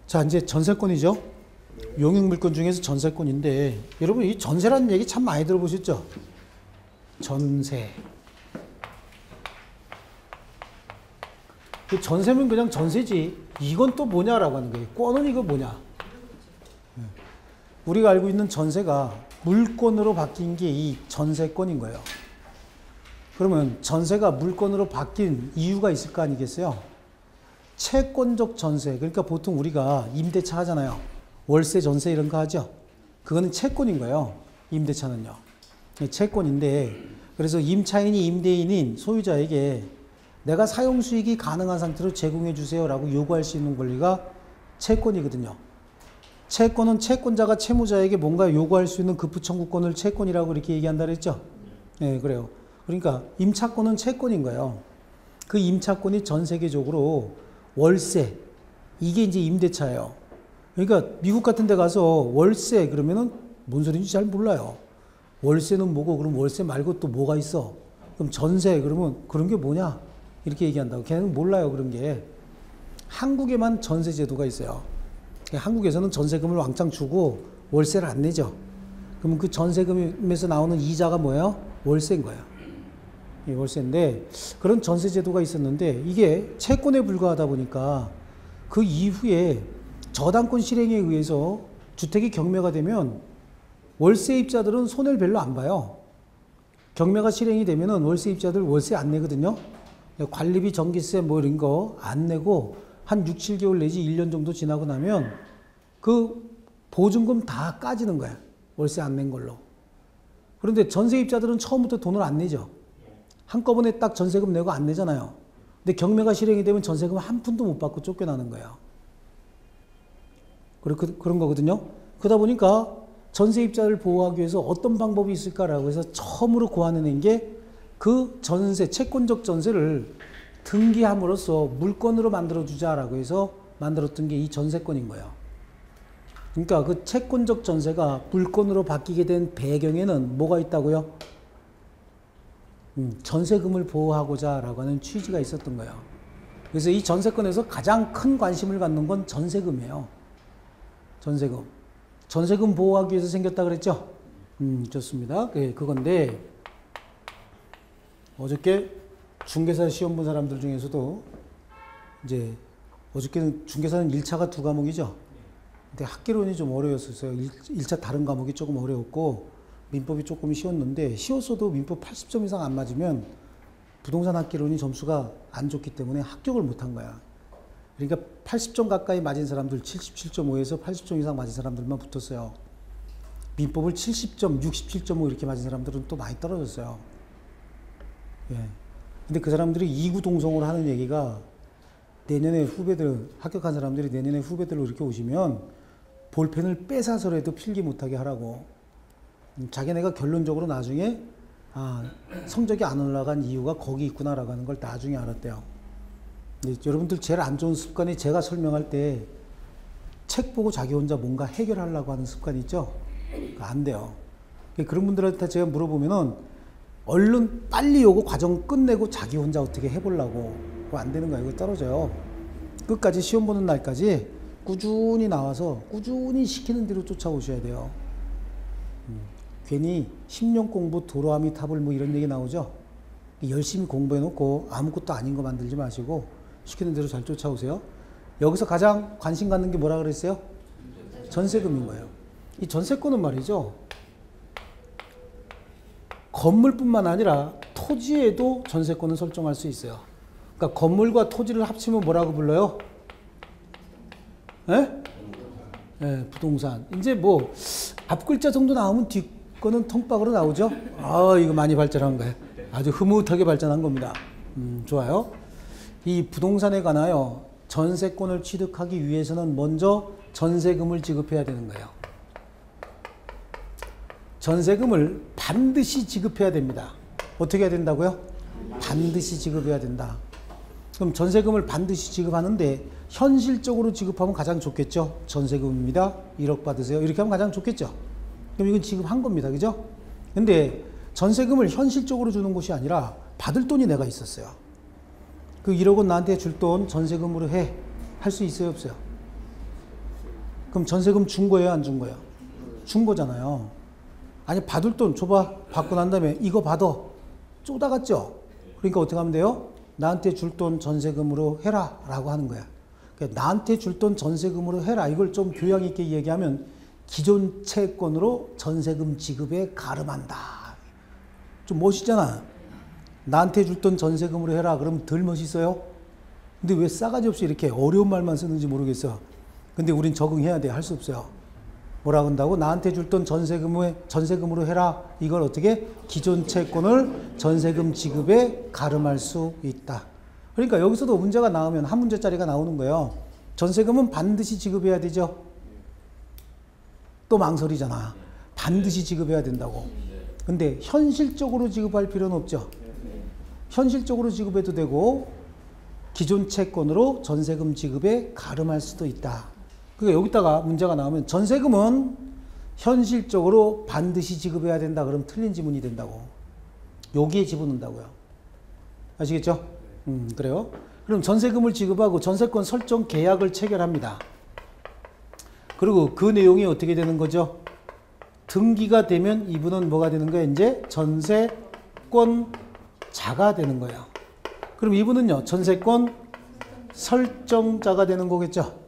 자, 이제 전세권이죠. 용익물권 중에서 전세권인데, 여러분 이 전세라는 얘기 참 많이 들어보셨죠? 전세. 그 전세면 그냥 전세지. 이건 또 뭐냐라고 하는 거예요. 권은 이거 뭐냐? 우리가 알고 있는 전세가 물권으로 바뀐 게 이 전세권인 거예요. 그러면 전세가 물권으로 바뀐 이유가 있을 거 아니겠어요? 채권적 전세. 그러니까 보통 우리가 임대차 하잖아요. 월세, 전세 이런 거 하죠. 그거는 채권인 거예요. 임대차는요. 채권인데, 그래서 임차인이 임대인인 소유자에게 내가 사용 수익이 가능한 상태로 제공해 주세요라고 요구할 수 있는 권리가 채권이거든요. 채권은 채권자가 채무자에게 뭔가 요구할 수 있는 급부 청구권을 채권이라고 이렇게 얘기한다 그랬죠? 네, 그래요. 그러니까 임차권은 채권인 거예요. 그 임차권이 전 세계적으로 월세, 이게 이제 임대차예요. 그러니까 미국 같은 데 가서 월세 그러면은 뭔 소리인지 잘 몰라요. 월세는 뭐고, 그럼 월세 말고 또 뭐가 있어? 그럼 전세 그러면 그런 게 뭐냐? 이렇게 얘기한다고. 걔는 몰라요, 그런 게. 한국에만 전세 제도가 있어요. 한국에서는 전세금을 왕창 주고 월세를 안 내죠. 그러면 그 전세금에서 나오는 이자가 뭐예요? 월세인 거예요. 월세인데, 그런 전세 제도가 있었는데 이게 채권에 불과하다 보니까 그 이후에 저당권 실행에 의해서 주택이 경매가 되면 월세입자들은 손해를 별로 안 봐요. 경매가 실행이 되면은 월세입자들 월세 안 내거든요. 관리비, 전기세 뭐 이런 거 안 내고 한 6, 7개월 내지 1년 정도 지나고 나면 그 보증금 다 까지는 거야. 월세 안 낸 걸로. 그런데 전세입자들은 처음부터 돈을 안 내죠. 한꺼번에 딱 전세금 내고 안 내잖아요. 근데 경매가 실행이 되면 전세금 한 푼도 못 받고 쫓겨나는 거예요. 그런 거거든요. 그러다 보니까 전세입자를 보호하기 위해서 어떤 방법이 있을까라고 해서 처음으로 고안해낸 게 그 전세, 채권적 전세를 등기함으로써 물권으로 만들어주자라고 해서 만들었던 게 이 전세권인 거예요. 그러니까 그 채권적 전세가 물권으로 바뀌게 된 배경에는 뭐가 있다고요? 전세금을 보호하고자 라고 하는 취지가 있었던 거예요. 그래서 이 전세권에서 가장 큰 관심을 갖는 건 전세금이에요. 전세금. 전세금 보호하기 위해서 생겼다 그랬죠? 좋습니다. 네, 그건데, 어저께 중개사 시험 본 사람들 중에서도 이제 어저께는 중개사는 1차가 2과목이죠. 근데 학개론이 좀 어려웠었어요. 1차 다른 과목이 조금 어려웠고 민법이 조금 쉬웠는데, 쉬웠어도 민법 80점 이상 안 맞으면 부동산 학개론이 점수가 안 좋기 때문에 합격을 못한 거야. 그러니까 80점 가까이 맞은 사람들, 77.5에서 80점 이상 맞은 사람들만 붙었어요. 민법을 70점, 67.5 이렇게 맞은 사람들은 또 많이 떨어졌어요. 예. 근데 그 사람들이 이구동성으로 하는 얘기가, 내년에 후배들, 합격한 사람들이 내년에 후배들로 이렇게 오시면 볼펜을 뺏어서라도 필기 못하게 하라고. 자기네가 결론적으로 나중에 성적이 안 올라간 이유가 거기 있구나라고 하는 걸 나중에 알았대요. 여러분들 제일 안 좋은 습관이, 제가 설명할 때 책 보고 자기 혼자 뭔가 해결하려고 하는 습관이 있죠? 안 돼요. 그런 분들한테 제가 물어보면은 얼른 빨리 요거 과정 끝내고 자기 혼자 어떻게 해보려고. 그거 안 되는 거예요. 이거 떨어져요. 끝까지 시험 보는 날까지 꾸준히 나와서 꾸준히 시키는 대로 쫓아오셔야 돼요. 괜히 10년 공부 도로아미 타불 뭐 이런 얘기 나오죠? 열심히 공부해 놓고 아무것도 아닌 거 만들지 마시고 시키는 대로 잘 쫓아오세요. 여기서 가장 관심 갖는 게 뭐라 그랬어요? 전세금인 거예요. 이 전세권은 말이죠, 건물뿐만 아니라 토지에도 전세권을 설정할 수 있어요. 그러니까 건물과 토지를 합치면 뭐라고 불러요? 예? 예, 부동산. 이제 뭐 앞 글자 정도 나오면 뒷 거는 통박으로 나오죠? 이거 많이 발전한 거예요. 아주 흐뭇하게 발전한 겁니다. 좋아요. 이 부동산에 관하여 전세권을 취득하기 위해서는 먼저 전세금을 지급해야 되는 거예요. 전세금을 반드시 지급해야 됩니다. 어떻게 해야 된다고요? 반드시 지급해야 된다. 그럼 전세금을 반드시 지급하는데 현실적으로 지급하면 가장 좋겠죠? 전세금입니다. 1억 받으세요. 이렇게 하면 가장 좋겠죠? 그럼 이건 지급한 겁니다. 그죠? 근데 전세금을 현실적으로 주는 것이 아니라 받을 돈이 내가 있었어요. 그 1억은 나한테 줄 돈 전세금으로 해. 할 수 있어요? 없어요? 그럼 전세금 준 거예요, 안 준 거예요? 준 거잖아요. 아니, 받을 돈 줘봐. 받고 난 다음에 이거 받아. 쪼다갔죠? 그러니까 어떻게 하면 돼요? 나한테 줄 돈 전세금으로 해라 라고 하는 거야. 그러니까 나한테 줄 돈 전세금으로 해라. 이걸 좀 교양 있게 얘기하면 기존 채권으로 전세금 지급에 가름한다. 좀 멋있잖아. 나한테 줄 돈 전세금으로 해라. 그러면 덜 멋있어요? 근데 왜 싸가지 없이 이렇게 어려운 말만 쓰는지 모르겠어. 근데 우린 적응해야 돼. 할 수 없어요. 뭐라 한다고? 나한테 줄 돈 전세금으로 해라. 이걸 어떻게? 기존 채권을 전세금 지급에 가름할 수 있다. 그러니까 여기서도 문제가 나오면 한 문제짜리가 나오는 거예요. 전세금은 반드시 지급해야 되죠. 또 망설이잖아. 반드시 지급해야 된다고. 근데 현실적으로 지급할 필요는 없죠. 현실적으로 지급해도 되고 기존 채권으로 전세금 지급에 가름할 수도 있다. 그러니까 여기다가 문제가 나오면 전세금은 현실적으로 반드시 지급해야 된다. 그럼 틀린 지문이 된다고. 여기에 집어넣는다고요. 아시겠죠? 그래요. 그럼 전세금을 지급하고 전세권 설정 계약을 체결합니다. 그리고 그 내용이 어떻게 되는 거죠? 등기가 되면 이분은 뭐가 되는 거예요? 이제 전세권자가 되는 거예요. 그럼 이분은요, 전세권 설정자가 되는 거겠죠?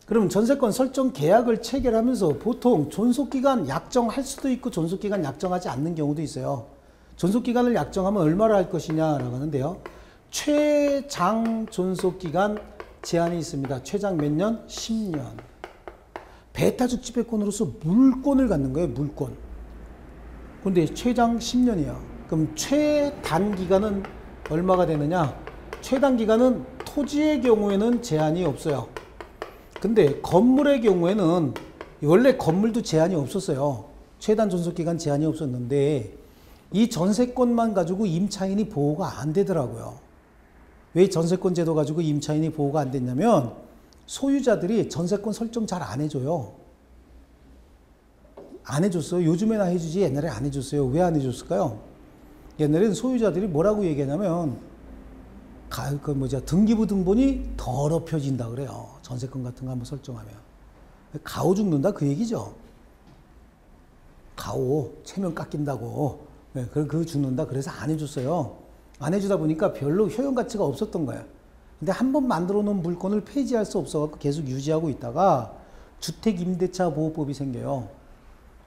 그럼 전세권 설정 계약을 체결하면서 보통 존속기간 약정할 수도 있고 존속기간 약정하지 않는 경우도 있어요. 존속기간을 약정하면 얼마를 할 것이냐라고 하는데요. 최장 존속기간 제한이 있습니다. 최장 몇 년? 10년. 배타적 지배권으로서 물권을 갖는 거예요. 물권. 근데 최장 10년이에요. 그럼 최단기간은 얼마가 되느냐? 최단기간은 토지의 경우에는 제한이 없어요. 근데 건물의 경우에는 원래 건물도 제한이 없었어요. 최단 존속기간 제한이 없었는데 이 전세권만 가지고 임차인이 보호가 안 되더라고요. 왜 전세권 제도 가지고 임차인이 보호가 안 됐냐면 소유자들이 전세권 설정 잘 안 해줘요. 안 해줬어요. 요즘에나 해주지 옛날에 안 해줬어요. 왜 안 해줬을까요? 옛날에는 소유자들이 뭐라고 얘기하냐면 등기부 등본이 더럽혀진다 그래요. 전세권 같은 거 한번 설정하면. 가오 죽는다 그 얘기죠. 가오 체면 깎인다고. 네, 그 죽는다. 그래서 안 해줬어요. 안 해주다 보니까 별로 효용 가치가 없었던 거야. 근데 한번 만들어 놓은 물건을 폐지할 수 없어서 계속 유지하고 있다가 주택임대차 보호법이 생겨요.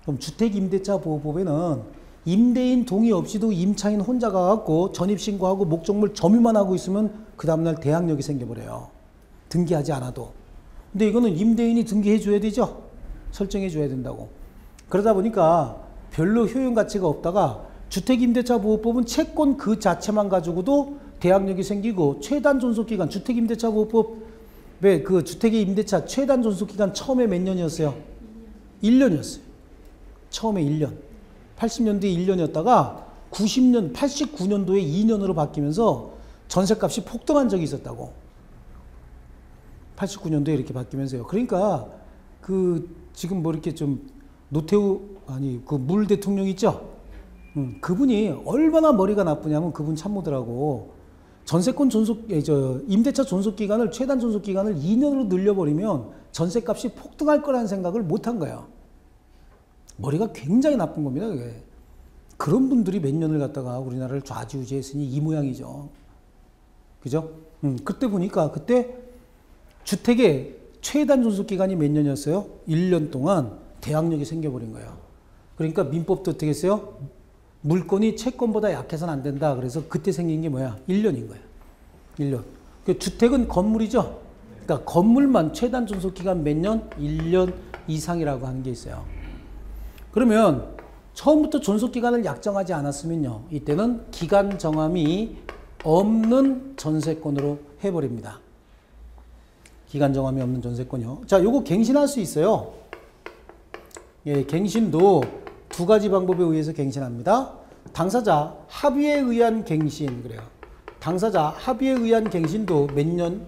그럼 주택임대차 보호법에는 임대인 동의 없이도 임차인 혼자 가갖고 전입신고하고 목적물 점유만 하고 있으면 그 다음날 대항력이 생겨버려요. 등기하지 않아도. 근데 이거는 임대인이 등기해줘야 되죠. 설정해줘야 된다고. 그러다 보니까 별로 효용 가치가 없다가 주택임대차 보호법은 채권 그 자체만 가지고도 대항력이 생기고 최단 존속기간 주택임대차 보호법의 그 주택의 임대차 최단 존속기간 처음에 몇 년이었어요? 1년이었어요. 처음에 1년. 80년대에 1년이었다가 89년도에 2년으로 바뀌면서 전셋값이 폭등한 적이 있었다고. 89년도에 이렇게 바뀌면서요. 그러니까 지금 뭐 이렇게 좀 물 대통령 있죠? 그분이 얼마나 머리가 나쁘냐면 그분 참모들하고 전세권 임대차 존속기간을 최단 존속기간을 2년으로 늘려버리면 전셋값이 폭등할 거라는 생각을 못한 거예요. 머리가 굉장히 나쁜 겁니다. 그게. 그런 분들이 몇 년을 갖다가 우리나라를 좌지우지했으니 이 모양이죠. 그죠? 그때 보니까 그때 주택의 최단 존속기간이 몇 년이었어요? 1년 동안 대항력이 생겨버린 거예요. 그러니까 민법도 어떻게 했어요? 물건이 채권보다 약해서는 안 된다. 그래서 그때 생긴 게 뭐야? 1년인 거예요. 1년. 주택은 건물이죠? 그러니까 건물만 최단 존속기간 몇 년? 1년 이상이라고 하는 게 있어요. 그러면 처음부터 존속기간을 약정하지 않았으면요. 이때는 기간 정함이 없는 전세권으로 해버립니다. 기간 정함이 없는 전세권이요. 자, 요거 갱신할 수 있어요. 예, 갱신도 두 가지 방법에 의해서 갱신합니다. 당사자 합의에 의한 갱신, 그래요. 당사자 합의에 의한 갱신도 몇 년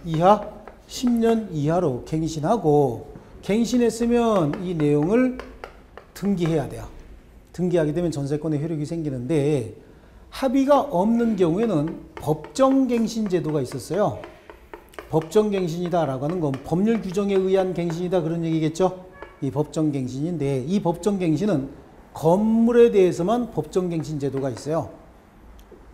이하? 10년 이하로 갱신하고, 갱신했으면 이 내용을 등기해야 돼요. 등기하게 되면 전세권의 효력이 생기는데, 합의가 없는 경우에는 법정갱신 제도가 있었어요. 법정갱신이다라고 하는 건 법률 규정에 의한 갱신이다 그런 얘기겠죠. 이 법정갱신인데 이 법정갱신은 건물에 대해서만 법정갱신 제도가 있어요.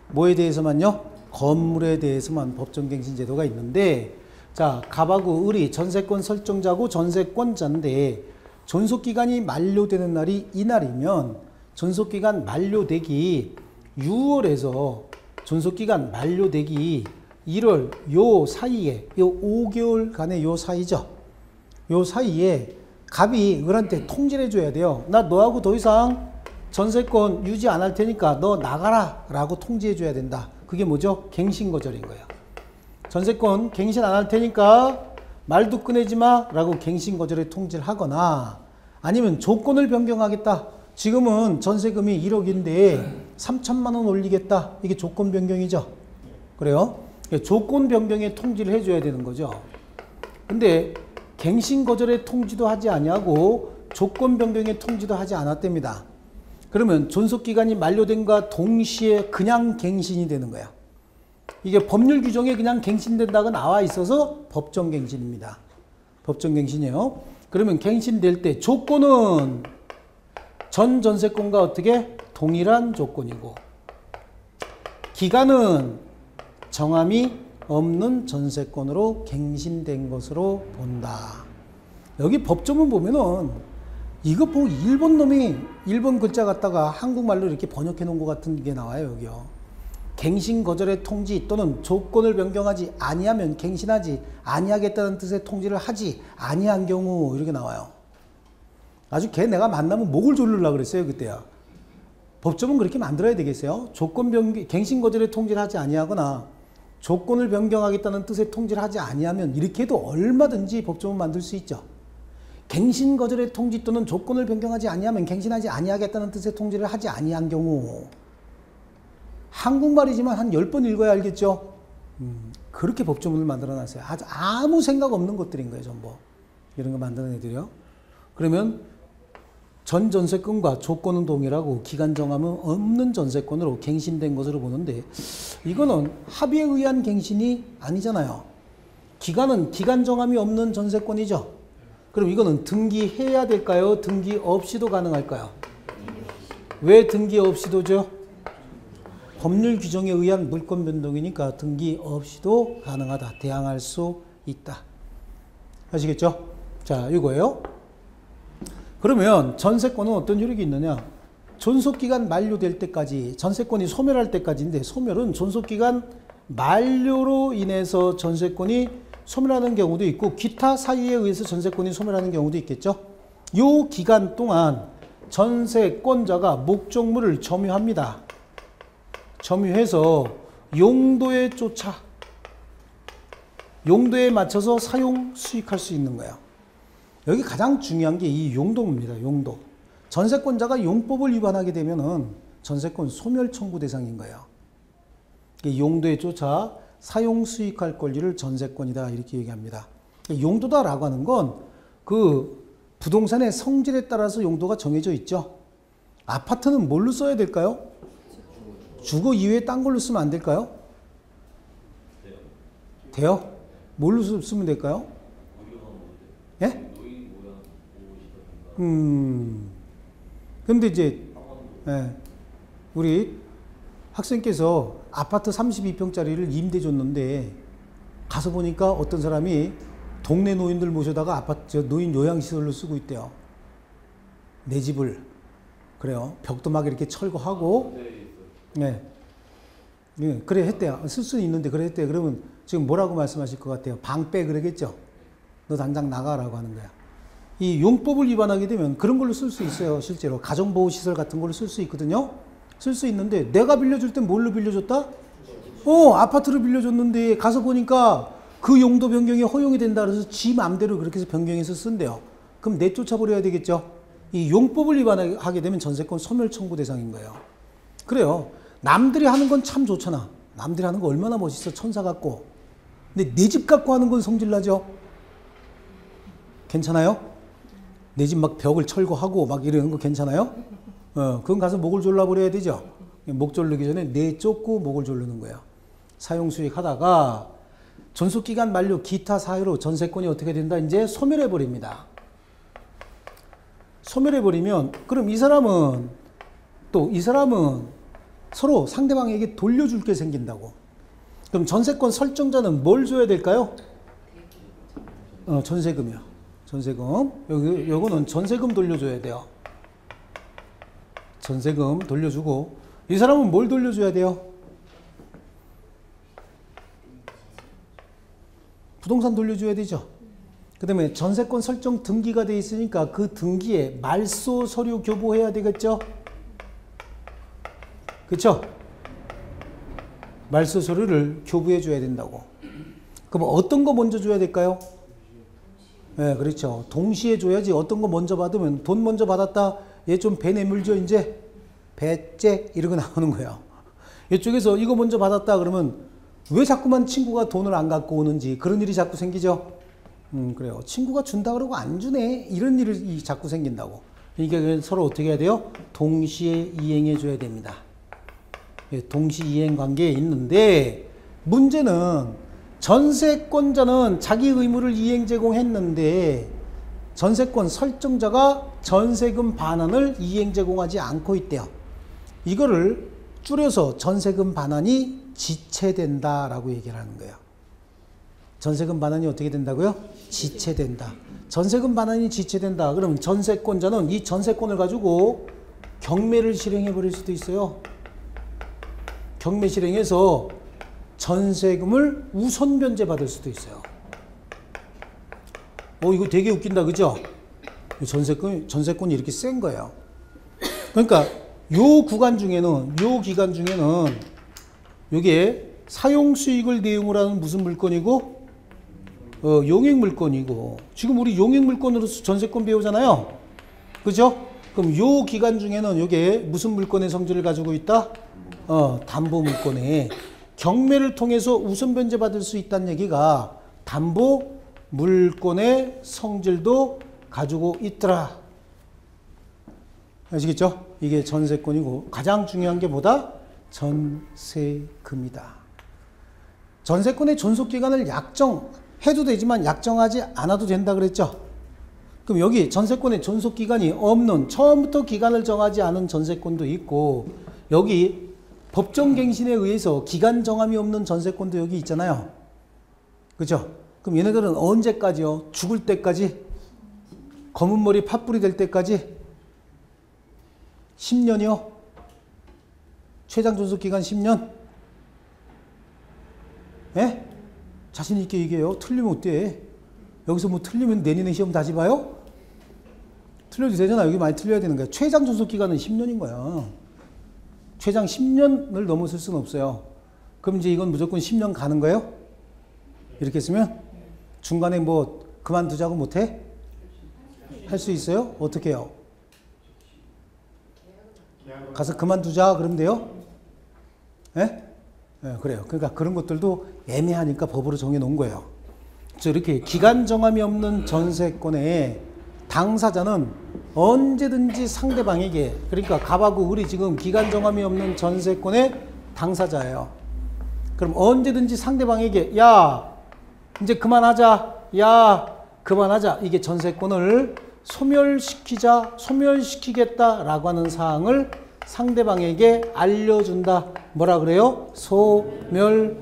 뭐에 대해서만요? 건물에 대해서만 법정갱신 제도가 있는데 자, 갑하고 을이 전세권 설정자고 전세권자인데 존속기간이 만료되는 날이 이날이면 존속기간 만료되기 6월에서 존속기간 만료되기 1월 요 사이에 요 5개월간의 요 사이죠. 요 사이에 갑이 을한테 통지를 해줘야 돼요. 나 너하고 더 이상 전세권 유지 안 할 테니까 너 나가라 라고 통지해 줘야 된다. 그게 뭐죠? 갱신거절인 거예요. 전세권 갱신 안 할 테니까 말도 꺼내지 마 라고 갱신거절에 통지를 하거나 아니면 조건을 변경하겠다. 지금은 전세금이 1억인데 3천만 원 올리겠다. 이게 조건 변경이죠. 그래요? 조건 변경에 통지를 해줘야 되는 거죠. 근데 갱신거절에 통지도 하지 아니하고 조건 변경에 통지도 하지 않았답니다. 그러면 존속기간이 만료된과 동시에 그냥 갱신이 되는 거야. 이게 법률 규정에 그냥 갱신된다고 나와 있어서 법정갱신입니다. 법정갱신이에요. 그러면 갱신될 때 조건은 전 전세권과 어떻게? 동일한 조건이고 기간은 정함이 없는 전세권으로 갱신된 것으로 본다. 여기 법조문 보면은 이거 보고 일본 놈이 일본 글자 갖다가 한국말로 이렇게 번역해 놓은 것 같은 게 나와요. 여기요. 갱신 거절의 통지 또는 조건을 변경하지 아니하면 갱신하지 아니하겠다는 뜻의 통지를 하지 아니한 경우 이렇게 나와요. 아주 걔 내가 만나면 목을 조르려고 그랬어요. 그때야. 법조문 그렇게 만들어야 되겠어요. 조건 변경 갱신 거절의 통지를 하지 아니하거나 조건을 변경하겠다는 뜻의 통지를 하지 아니하면 이렇게 해도 얼마든지 법조문 만들 수 있죠. 갱신 거절의 통지 또는 조건을 변경하지 아니하면 갱신하지 아니하겠다는 뜻의 통지를 하지 아니한 경우 한국말이지만 한 10번 읽어야 알겠죠. 그렇게 법조문을 만들어놨어요. 아무 생각 없는 것들인 거예요. 전부 이런 거 만드는 애들이요. 그러면 전 전세권과 조건은 동일하고 기간 정함은 없는 전세권으로 갱신된 것으로 보는데 이거는 합의에 의한 갱신이 아니잖아요. 기간은 기간 정함이 없는 전세권이죠. 그럼 이거는 등기해야 될까요? 등기 없이도 가능할까요? 왜 등기 없이도죠? 법률 규정에 의한 물권 변동이니까 등기 없이도 가능하다. 대항할 수 있다. 아시겠죠? 자, 이거예요. 그러면 전세권은 어떤 효력이 있느냐? 존속기간 만료될 때까지 전세권이 소멸할 때까지인데 소멸은 존속기간 만료로 인해서 전세권이 소멸하는 경우도 있고 기타 사유에 의해서 전세권이 소멸하는 경우도 있겠죠. 이 기간 동안 전세권자가 목적물을 점유합니다. 점유해서 용도에 쫓아 용도에 맞춰서 사용 수익할 수 있는 거예요. 여기 가장 중요한 게 이 용도입니다. 용도. 전세권자가 용법을 위반하게 되면은 전세권 소멸 청구 대상인 거예요. 용도에 쫓아 사용 수익할 권리를 전세권이다 이렇게 얘기합니다. 용도다라고 하는 건 그 부동산의 성질에 따라서 용도가 정해져 있죠. 아파트는 뭘로 써야 될까요? 주거 이외에 딴 걸로 쓰면 안 될까요? 돼요? 뭘로 쓰면 될까요? 예? 근데 이제 예, 우리 학생께서 아파트 32평짜리를 임대 줬는데 가서 보니까 어떤 사람이 동네 노인들 모셔다가 아파트 노인 요양시설로 쓰고 있대요. 내 집을. 그래요. 벽도 막 이렇게 철거하고 네. 네, 그래 했대요. 쓸 수는 있는데 그래 했대요. 그러면 지금 뭐라고 말씀하실 것 같아요? 방 빼 그러겠죠? 너 당장 나가라고 하는 거야. 이 용법을 위반하게 되면 그런 걸로 쓸 수 있어요. 실제로 가정보호시설 같은 걸로 쓸 수 있거든요. 쓸 수 있는데 내가 빌려줄 땐 뭘로 빌려줬다? 아파트로 빌려줬는데 가서 보니까 그 용도 변경이 허용이 된다 그래서 지 마음대로 그렇게 해서 변경해서 쓴대요. 그럼 내쫓아버려야 되겠죠. 이 용법을 위반하게 되면 전세권 소멸 청구 대상인 거예요. 그래요. 남들이 하는 건 참 좋잖아. 남들이 하는 거 얼마나 멋있어. 천사 같고. 근데 내 집 갖고 하는 건 성질나죠. 괜찮아요? 내 집 막 벽을 철거하고 막 이러는 거 괜찮아요? 그건 가서 목을 졸라버려야 되죠. 목 졸르기 전에 내 쫓고 목을 졸르는 거예요. 사용수익 하다가 존속기간 만료 기타 사유로 전세권이 어떻게 된다? 이제 소멸해버립니다. 소멸해버리면 그럼 이 사람은 서로 상대방에게 돌려줄 게 생긴다고. 그럼 전세권 설정자는 뭘 줘야 될까요? 전세금이요. 전세금. 요거는 전세금 돌려줘야 돼요. 전세금 돌려주고 이 사람은 뭘 돌려줘야 돼요? 부동산 돌려줘야 되죠. 그 다음에 전세권 설정 등기가 돼 있으니까 그 등기에 말소 서류 교부해야 되겠죠. 그렇죠? 말소 서류를 교부해 줘야 된다고. 그럼 어떤 거 먼저 줘야 될까요? 네, 그렇죠. 동시에 줘야지. 어떤 거 먼저 받으면 돈 먼저 받았다. 얘 좀 배 내물죠. 이제 배째 이러고 나오는 거예요. 이쪽에서 이거 먼저 받았다 그러면 왜 자꾸만 친구가 돈을 안 갖고 오는지 그런 일이 자꾸 생기죠. 그래요. 친구가 준다 그러고 안 주네. 이런 일이 자꾸 생긴다고. 이게 서로 어떻게 해야 돼요? 동시에 이행해 줘야 됩니다. 동시 이행 관계에 있는데 문제는 전세권자는 자기 의무를 이행 제공했는데 전세권 설정자가 전세금 반환을 이행 제공하지 않고 있대요. 이거를 줄여서 전세금 반환이 지체된다라고 얘기를 하는 거예요. 전세금 반환이 어떻게 된다고요? 지체된다. 전세금 반환이 지체된다. 그럼 전세권자는 이 전세권을 가지고 경매를 실행해 버릴 수도 있어요. 경매 실행해서 전세금을 우선 변제 받을 수도 있어요. 이거 되게 웃긴다, 그죠? 전세권이 이렇게 센 거예요. 그러니까 요 기간 중에는 요게 사용 수익을 내용으로 하는 무슨 물건이고 용익 물건이고, 지금 우리 용익 물건으로서 전세권 배우잖아요. 그죠? 그럼 요 기간 중에는 요게 무슨 물건의 성질을 가지고 있다? 담보 물건에 경매를 통해서 우선 변제 받을 수 있다는 얘기가 담보 물건의 성질도 가지고 있더라. 아시겠죠? 이게 전세권이고 가장 중요한 게 뭐다? 전세금이다. 전세권의 존속기간을 약정해도 되지만 약정하지 않아도 된다 그랬죠? 그럼 여기 전세권의 존속기간이 없는, 처음부터 기간을 정하지 않은 전세권도 있고, 여기 법정갱신에 의해서 기간 정함이 없는 전세권도 여기 있잖아요. 그죠? 그럼 얘네들은 언제까지요? 죽을 때까지? 검은 머리 팥불이 될 때까지? 10년이요? 최장 존속기간 10년? 예? 자신있게 얘기해요. 틀리면 어때? 여기서 뭐 틀리면 내년에 시험 다시 봐요? 틀려도 되잖아. 여기 많이 틀려야 되는 거야. 최장 존속기간은 10년인 거야. 최장 10년을 넘어설 수는 없어요. 그럼 이제 이건 무조건 10년 가는 거예요? 이렇게 쓰면? 중간에 뭐 그만두자고 못해? 할 수 있어요? 어떻게 해요? 가서 그만두자 그러면 돼요? 예? 네, 그래요. 그러니까 그런 것들도 애매하니까 법으로 정해놓은 거예요. 이렇게 기간 정함이 없는 전세권의 당사자는 언제든지 상대방에게, 그러니까 갑하고 을이 지금 기간 정함이 없는 전세권의 당사자예요. 그럼 언제든지 상대방에게 야 이제 그만하자, 야 그만하자, 이게 전세권을 소멸시키겠다라고 하는 사항을 상대방에게 알려준다. 뭐라 그래요? 소멸통고.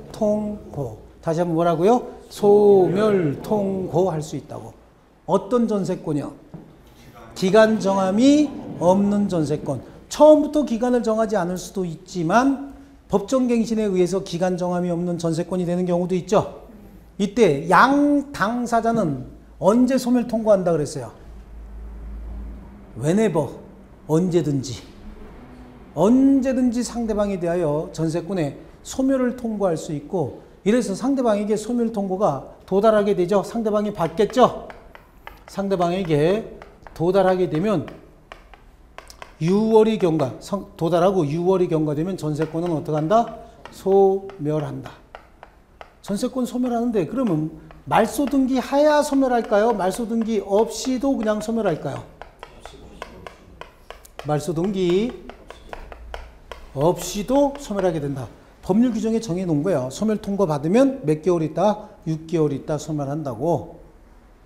다시 한번 뭐라고요? 소멸통고 할 수 있다고. 어떤 전세권이요? 기간 정함이 없는 전세권. 처음부터 기간을 정하지 않을 수도 있지만 법정갱신에 의해서 기간 정함이 없는 전세권이 되는 경우도 있죠. 이때 양 당사자는 언제 소멸 통고한다 그랬어요? whenever, 언제든지 상대방에 대하여 전세권에 소멸을 통고할 수 있고, 이래서 상대방에게 소멸 통고가 도달하게 되죠. 상대방이 받겠죠. 상대방에게 도달하게 되면 6월이 경과, 도달하고 6월이 경과되면 전세권은 어떻게 한다? 소멸한다. 전세권 소멸하는데 그러면 말소 등기 하야 소멸할까요? 말소 등기 없이도 그냥 소멸할까요? 말소 등기 없이도 소멸하게 된다. 법률 규정에 정해 놓은 거예요. 소멸 통고 받으면 몇 개월 있다? 6개월 있다 소멸한다고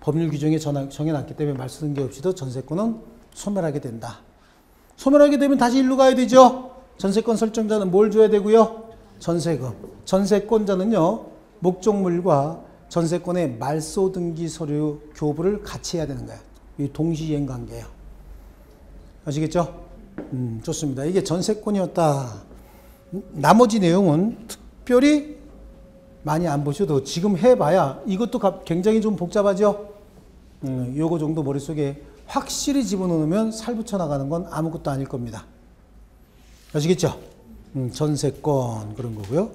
법률 규정에 정해놨기 때문에 말 쓰는 게 없이도 전세권은 소멸하게 된다. 소멸하게 되면 다시 일로 가야 되죠. 전세권 설정자는 뭘 줘야 되고요? 전세금. 전세권자는요, 목적물과 전세권의 말소 등기 서류 교부를 같이 해야 되는 거예요. 이 동시이행 관계예요. 아시겠죠? 좋습니다. 이게 전세권이었다. 나머지 내용은 특별히 많이 안 보셔도 지금 해봐야 이것도 굉장히 좀 복잡하죠? 요거 정도 머릿속에 확실히 집어넣으면 살붙여 나가는 건 아무것도 아닐 겁니다. 아시겠죠? 전세권 그런 거고요.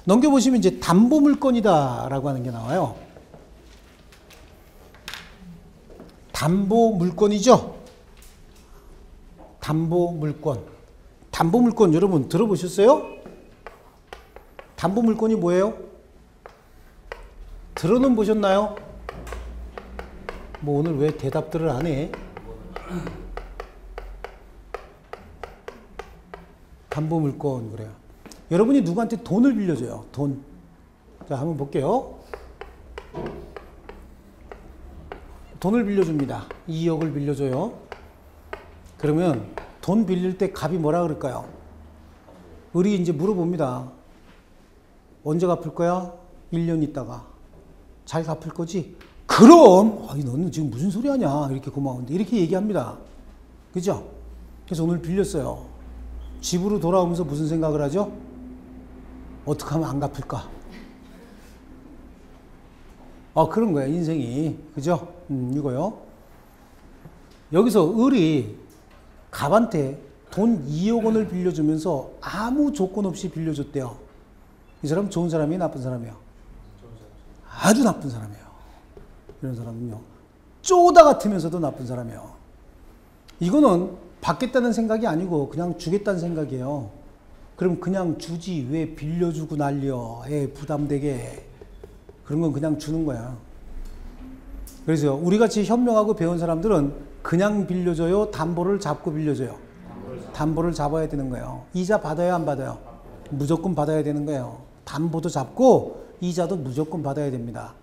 넘겨보시면 이제 담보물권이다라고 하는 게 나와요. 담보물권이죠? 담보물권. 담보물권 여러분 들어보셨어요? 담보물권이 뭐예요? 들어는 보셨나요? 뭐 오늘 왜 대답들을 안 해? 담보물권 그래요. 여러분이 누구한테 돈을 빌려줘요. 돈. 자, 한번 볼게요. 돈을 빌려줍니다. 2억을 빌려줘요. 그러면 돈 빌릴 때 갑이 뭐라 그럴까요? 을이 이제 물어봅니다. 언제 갚을 거야? 1년 있다가. 잘 갚을 거지? 그럼! 아니, 너는 지금 무슨 소리 하냐? 이렇게 고마운데. 이렇게 얘기합니다. 그죠? 그래서 오늘 빌렸어요. 집으로 돌아오면서 무슨 생각을 하죠? 어떻게 하면 안 갚을까? 그런 거야, 인생이. 그죠? 이거요. 여기서 을이 갑한테 돈 2억 원을 빌려주면서 아무 조건 없이 빌려줬대요. 이 사람 좋은 사람이에요? 나쁜 사람이에요? 아주 나쁜 사람이에요. 이런 사람은요. 쪼다 같으면서도 나쁜 사람이에요. 이거는 받겠다는 생각이 아니고 그냥 주겠다는 생각이에요. 그럼 그냥 주지 왜 빌려주고 난리여. 부담되게. 그런 건 그냥 주는 거야. 그래서 우리같이 현명하고 배운 사람들은 그냥 빌려줘요? 담보를 잡고 빌려줘요? 담보를 잡아야 되는 거예요. 이자 받아요? 안 받아요? 무조건 받아야 되는 거예요. 담보도 잡고 이자도 무조건 받아야 됩니다.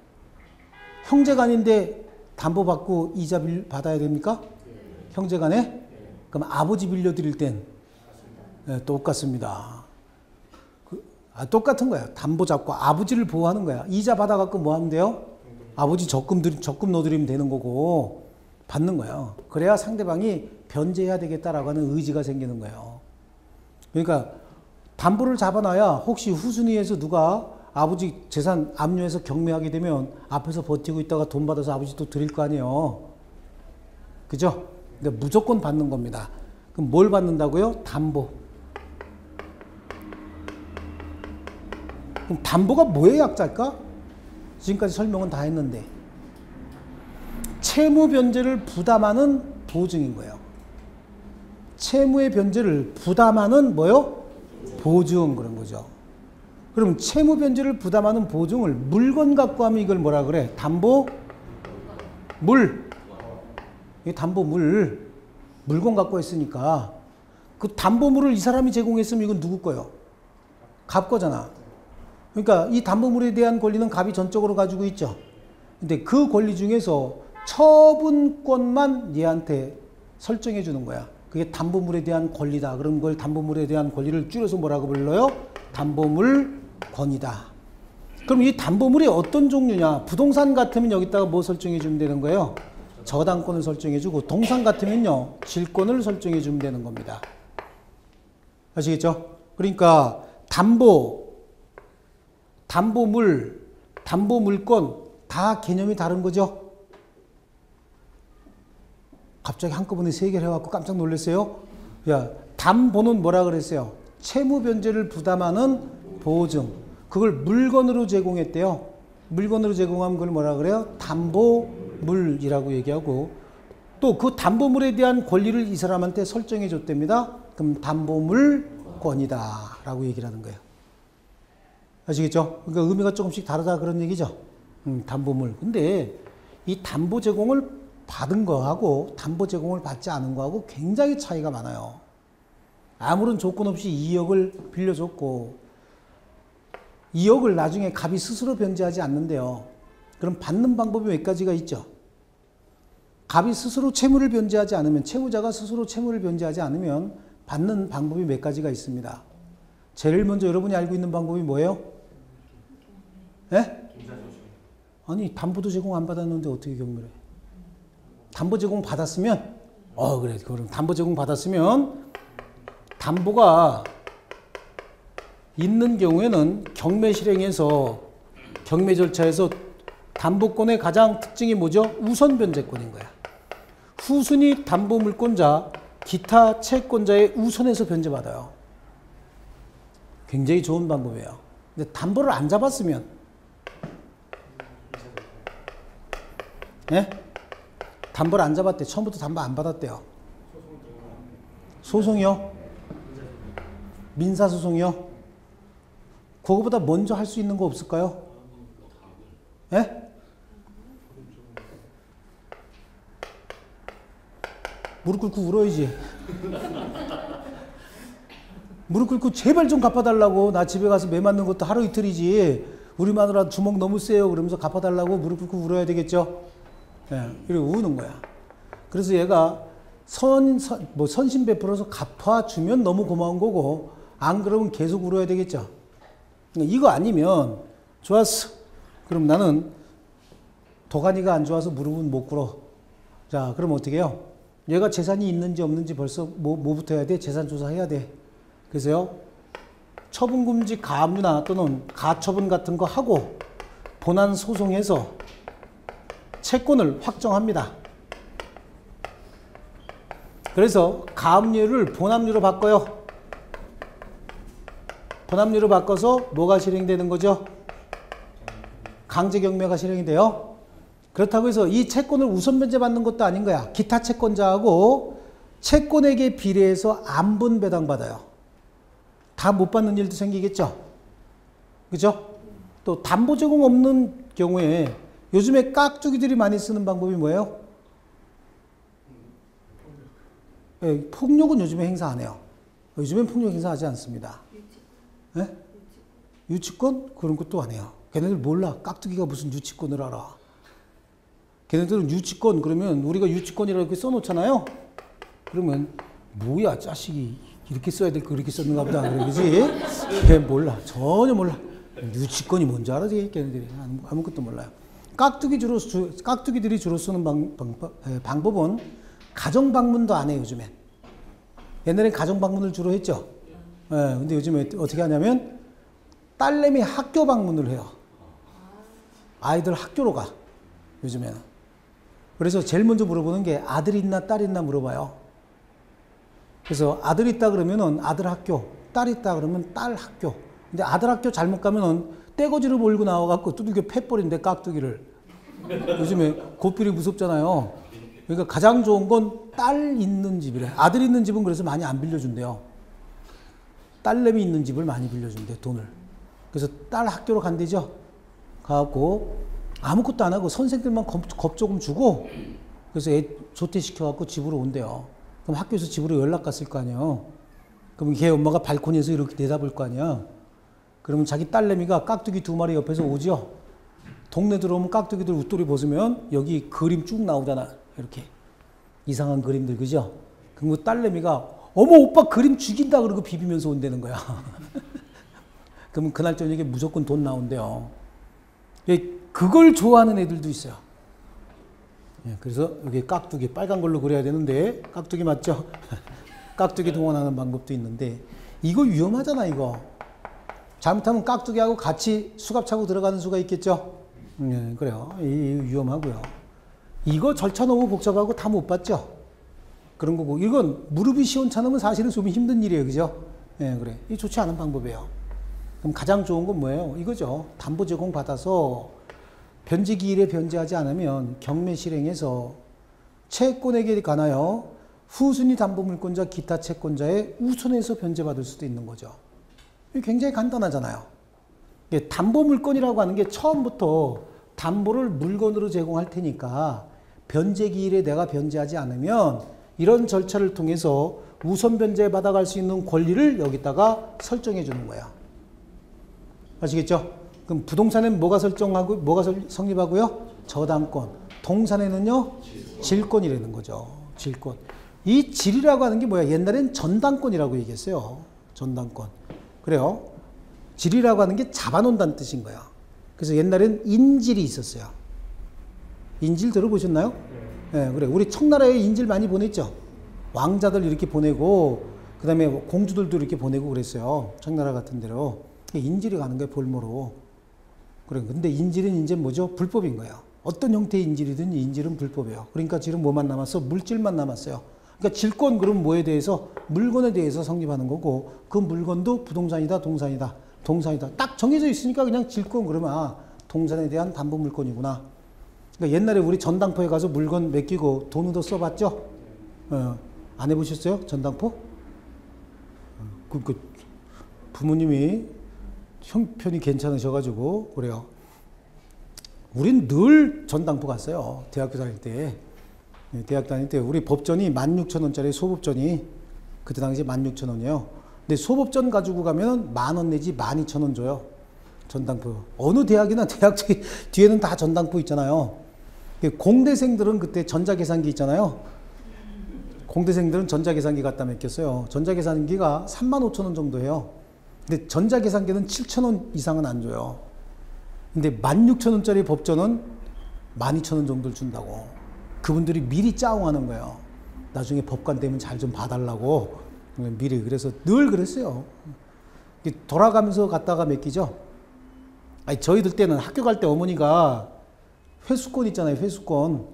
형제간인데 담보 받고 이자 받아야 됩니까? 형제간에? 그럼 아버지 빌려드릴 땐 똑같습니다. 똑같은 거예요. 담보 잡고 아버지를 보호하는 거야. 이자 받아갖고 뭐 하면 돼요? 아버지 적금 넣어드리면 되는 거고 받는 거예요. 그래야 상대방이 변제해야 되겠다라고 하는 의지가 생기는 거예요. 그러니까 담보를 잡아놔야 혹시 후순위에서 누가 아버지 재산 압류해서 경매하게 되면 앞에서 버티고 있다가 돈 받아서 아버지 또 드릴 거 아니에요. 그죠? 근데 무조건 받는 겁니다. 그럼 뭘 받는다고요? 담보. 그럼 담보가 뭐의 약자일까? 지금까지 설명은 다 했는데 채무 변제를 부담하는 보증인 거예요. 채무의 변제를 부담하는 뭐요? 보증 그런 거죠. 그럼 채무 변제를 부담하는 보증을 물건 갖고 하면 이걸 뭐라 그래? 담보 물. 이 담보물. 물건 갖고 했으니까 그 담보물을 이 사람이 제공했으면 이건 누구 거예요? 갑 거잖아. 그러니까 이 담보물에 대한 권리는 갑이 전적으로 가지고 있죠. 근데 그 권리 중에서 처분권만 얘한테 설정해 주는 거야. 그게 담보물에 대한 권리다. 그런 걸 담보물에 대한 권리를 줄여서 뭐라고 불러요? 담보물권이다. 그럼 이 담보물이 어떤 종류냐? 부동산 같으면 여기다가 뭐 설정해 주면 되는 거예요? 저당권을 설정해 주고, 동산 같으면요, 질권을 설정해 주면 되는 겁니다. 아시겠죠? 그러니까 담보물, 담보물권 다 개념이 다른 거죠? 갑자기 한꺼번에 세 개를 해갖고 깜짝 놀랐어요? 야, 담보는 뭐라 그랬어요? 채무 변제를 부담하는 보증. 그걸 물건으로 제공했대요. 물건으로 제공하면 그걸 뭐라 그래요? 담보물이라고 얘기하고, 또 그 담보물에 대한 권리를 이 사람한테 설정해 줬답니다. 그럼 담보물권이다 라고 얘기를 하는 거예요. 아시겠죠? 그러니까 의미가 조금씩 다르다 그런 얘기죠. 담보물. 근데 이 담보 제공을 받은 거하고 담보 제공을 받지 않은 거하고 굉장히 차이가 많아요. 아무런 조건 없이 2억을 빌려줬고 2억을 나중에 갑이 스스로 변제하지 않는데요. 그럼 받는 방법이 몇 가지가 있죠. 갑이 스스로 채무를 변제하지 않으면, 채무자가 스스로 채무를 변제하지 않으면 받는 방법이 몇 가지가 있습니다. 제일 먼저 여러분이 알고 있는 방법이 뭐예요? 예? 아니, 담보도 제공 안 받았는데 어떻게 경매를 해? 담보 제공 받았으면, 그래. 그럼 담보 제공 받았으면, 담보가 있는 경우에는 경매 실행에서, 경매 절차에서 담보권의 가장 특징이 뭐죠? 우선 변제권인 거야. 후순위 담보 물권자, 기타 채권자의 우선에서 변제받아요. 굉장히 좋은 방법이에요. 근데 담보를 안 잡았으면, 예? 담보를 안 잡았대. 처음부터 담보 안 받았대요. 소송이요? 민사소송이요? 그거보다 먼저 할 수 있는 거 없을까요? 예? 무릎 꿇고 울어야지. 무릎 꿇고 제발 좀 갚아달라고. 나 집에 가서 매 맞는 것도 하루 이틀이지. 우리 마누라 주먹 너무 세요. 그러면서 갚아달라고 무릎 꿇고 울어야 되겠죠? 예, 이러고 우는 거야. 그래서 얘가 선심 베풀어서 갚아주면 너무 고마운 거고, 안 그러면 계속 울어야 되겠죠? 이거 아니면, 좋았어. 그럼 나는 도가니가 안 좋아서 무릎은 못 꿇어. 자, 그럼 어떻게 해요? 얘가 재산이 있는지 없는지 벌써 뭐부터 해야 돼? 재산 조사해야 돼. 그래서요, 처분금지 가압류나 또는 가처분 같은 거 하고 본안 소송에서 채권을 확정합니다. 그래서 가압류를 본압류로 바꿔요. 본압류로 바꿔서 뭐가 실행되는 거죠? 강제경매가 실행이 돼요. 그렇다고 해서 이 채권을 우선 변제받는 것도 아닌 거야. 기타 채권자하고 채권액에 비례해서 안분 배당받아요. 다 못 받는 일도 생기겠죠. 그죠? 또 담보 제공 없는 경우에 요즘에 깍두기들이 많이 쓰는 방법이 뭐예요? 예, 폭력은 요즘에 행사 안 해요. 요즘엔 폭력 행사하지 않습니다. 예? 유치권? 그런 것도 안 해요. 걔네들 몰라. 깍두기가 무슨 유치권을 알아. 걔네들은 유치권, 그러면 우리가 유치권이라고 이렇게 써놓잖아요. 그러면 뭐야, 자식이 이렇게 써야 될 거 그렇게 썼는가 보다. 그러지? 걔 몰라. 전혀 몰라. 유치권이 뭔지 알아지? 걔네들이. 아무것도 몰라요. 깍두기들이 주로 쓰는 방법은 가정방문도 안 해요, 요즘엔. 옛날엔 가정방문을 주로 했죠. 예, 근데 요즘에 어떻게 하냐면, 딸내미 학교 방문을 해요. 아이들 학교로 가, 요즘에는. 그래서 제일 먼저 물어보는 게 아들 있나 딸 있나 물어봐요. 그래서 아들 있다 그러면은 아들 학교, 딸 있다 그러면 딸 학교. 근데 아들 학교 잘못 가면은 떼거지를 몰고 나와갖고 두들겨 패버린대, 깍두기를. 요즘에 고필이 무섭잖아요. 그러니까 가장 좋은 건 딸 있는 집이래. 아들 있는 집은 그래서 많이 안 빌려준대요. 딸내미 있는 집을 많이 빌려준대, 돈을. 그래서 딸 학교로 간대죠. 가갖고 아무것도 안 하고 선생들만 겁 조금 주고, 그래서 애 조퇴시켜갖고 집으로 온대요. 그럼 학교에서 집으로 연락 갔을 거 아니에요. 그럼 걔 엄마가 발코니에서 이렇게 내다볼 거 아니야. 그러면 자기 딸내미가 깍두기 2마리 옆에서 오죠. 동네 들어오면 깍두기들 웃돌이 벗으면 여기 그림 쭉 나오잖아. 이렇게 이상한 그림들, 그죠? 그럼 딸내미가 어머 오빠 그림 죽인다 그러고 비비면서 온다는 거야. 그러면 그날 저녁에 무조건 돈 나온대요. 그걸 좋아하는 애들도 있어요. 그래서 여기 깍두기 빨간 걸로 그려야 되는데, 깍두기 맞죠? 깍두기 동원하는 방법도 있는데, 이거 위험하잖아. 이거 잘못하면 깍두기하고 같이 수갑 차고 들어가는 수가 있겠죠. 그래요. 위험하고요. 이거 절차 너무 복잡하고 다 못 받죠. 그런 거고, 이건 무릎이 시원찮으면 사실은 좀 힘든 일이에요. 그죠? 그래. 이 좋지 않은 방법이에요. 그럼 가장 좋은 건 뭐예요? 이거죠. 담보 제공 받아서 변제 기일에 변제하지 않으면 경매 실행에서 채권에게 관하여 후순위 담보 물권자 기타 채권자의 우선에서 변제받을 수도 있는 거죠. 이게 굉장히 간단하잖아요. 담보 물권이라고 하는 게 처음부터 담보를 물건으로 제공할 테니까 변제 기일에 내가 변제하지 않으면 이런 절차를 통해서 우선 변제 받아갈 수 있는 권리를 여기다가 설정해 주는 거야. 아시겠죠? 그럼 부동산에는 뭐가 설정하고, 성립하고요? 저당권. 동산에는요? 질권이라는 거죠. 질권. 이 질이라고 하는 게 뭐야? 옛날엔 전당권이라고 얘기했어요. 전당권. 그래요. 질이라고 하는 게 잡아놓는다는 뜻인 거야. 그래서 옛날엔 인질이 있었어요. 인질 들어보셨나요? 네, 그래. 우리 청나라에 인질 많이 보냈죠. 왕자들 이렇게 보내고, 그 다음에 공주들도 이렇게 보내고 그랬어요. 청나라 같은 데로. 인질이 가는 거예요, 볼모로. 그래. 근데 인질은 이제 뭐죠? 불법인 거예요. 어떤 형태의 인질이든 인질은 불법이에요. 그러니까 지금 뭐만 남았어? 물질만 남았어요. 그러니까 질권 그럼 뭐에 대해서? 물건에 대해서 성립하는 거고, 그 물건도 부동산이다, 동산이다. 동산이다. 딱 정해져 있으니까 그냥 질권 그러면 아, 동산에 대한 담보 물건이구나. 그러니까 옛날에 우리 전당포에 가서 물건 맡기고 돈 얻어 써봤죠? 안 해보셨어요? 전당포? 부모님이 형편이 괜찮으셔가지고 그래요. 우린 늘 전당포 갔어요. 대학교 다닐 때. 대학 다닐 때 우리 법전이 16,000원짜리 소법전이 그때 당시 16,000원이에요. 근데 소법전 가지고 가면 10,000원 내지 12,000원 줘요. 전당포. 어느 대학이나 대학 뒤에는 다 전당포 있잖아요. 공대생들은 그때 전자계산기 있잖아요. 공대생들은 전자계산기 갖다 맡겼어요. 전자계산기가 35,000원 정도 해요. 근데 전자계산기는 7,000원 이상은 안 줘요. 근데 16,000원짜리 법전은 12,000원 정도를 준다고. 그분들이 미리 짜옹하는 거예요. 나중에 법관 되면 잘 좀 봐달라고. 미리. 그래서 늘 그랬어요. 돌아가면서 갔다가 맡기죠. 아니, 저희들 때는 학교 갈 때 어머니가 회수권 있잖아요. 회수권.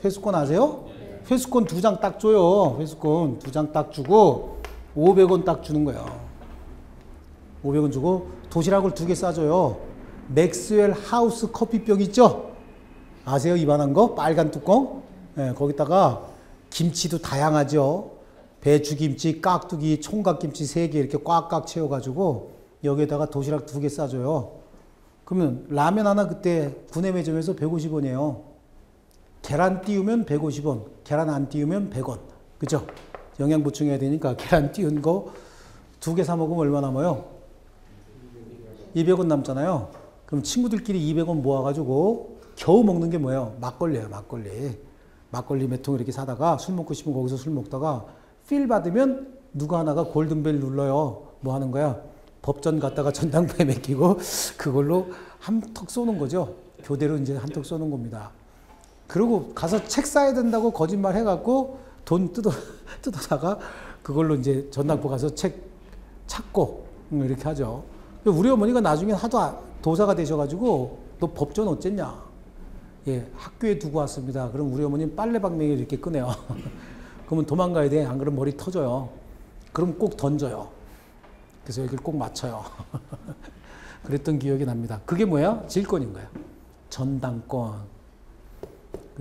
회수권 아세요? 회수권 2장 딱 줘요. 회수권 2장 딱 주고 500원 딱 주는 거예요. 500원 주고 도시락을 2개 싸줘요. 맥스웰 하우스 커피병 있죠? 아세요? 이만한 거? 빨간 뚜껑? 네, 거기다가 김치도 다양하죠. 배추김치, 깍두기, 총각김치 3개 이렇게 꽉꽉 채워가지고 여기에다가 도시락 2개 싸줘요. 그러면 라면 하나 그때 구내 매점에서 150원이에요. 계란 띄우면 150원, 계란 안 띄우면 100원. 그죠? 영양 보충해야 되니까 계란 띄운 거 2개 사 먹으면 얼마 남아요? 200원 남잖아요. 그럼 친구들끼리 200원 모아가지고 겨우 먹는 게 뭐예요? 막걸리예요, 막걸리. 막걸리 몇 통 이렇게 사다가 술 먹고 싶으면 거기서 술 먹다가 필 받으면 누가 하나가 골든벨 눌러요. 뭐 하는 거야? 법전 갔다가 전당포에 맡기고 그걸로 한턱 쏘는 거죠. 교대로 이제 한턱 쏘는 겁니다. 그리고 가서 책 사야 된다고 거짓말 해갖고 돈 뜯어다가 그걸로 이제 전당포 가서 책 찾고 이렇게 하죠. 우리 어머니가 나중에 하도 도사가 되셔가지고 너 법전 어쨌냐? 예, 학교에 두고 왔습니다. 그럼 우리 어머니는 빨래방맹이를 이렇게 꺼내요. 그러면 도망가야 돼. 안 그러면 머리 터져요. 그럼 꼭 던져요. 그래서 여기를 꼭 맞춰요. 그랬던 기억이 납니다. 그게 뭐야? 질권인 거야. 전당권.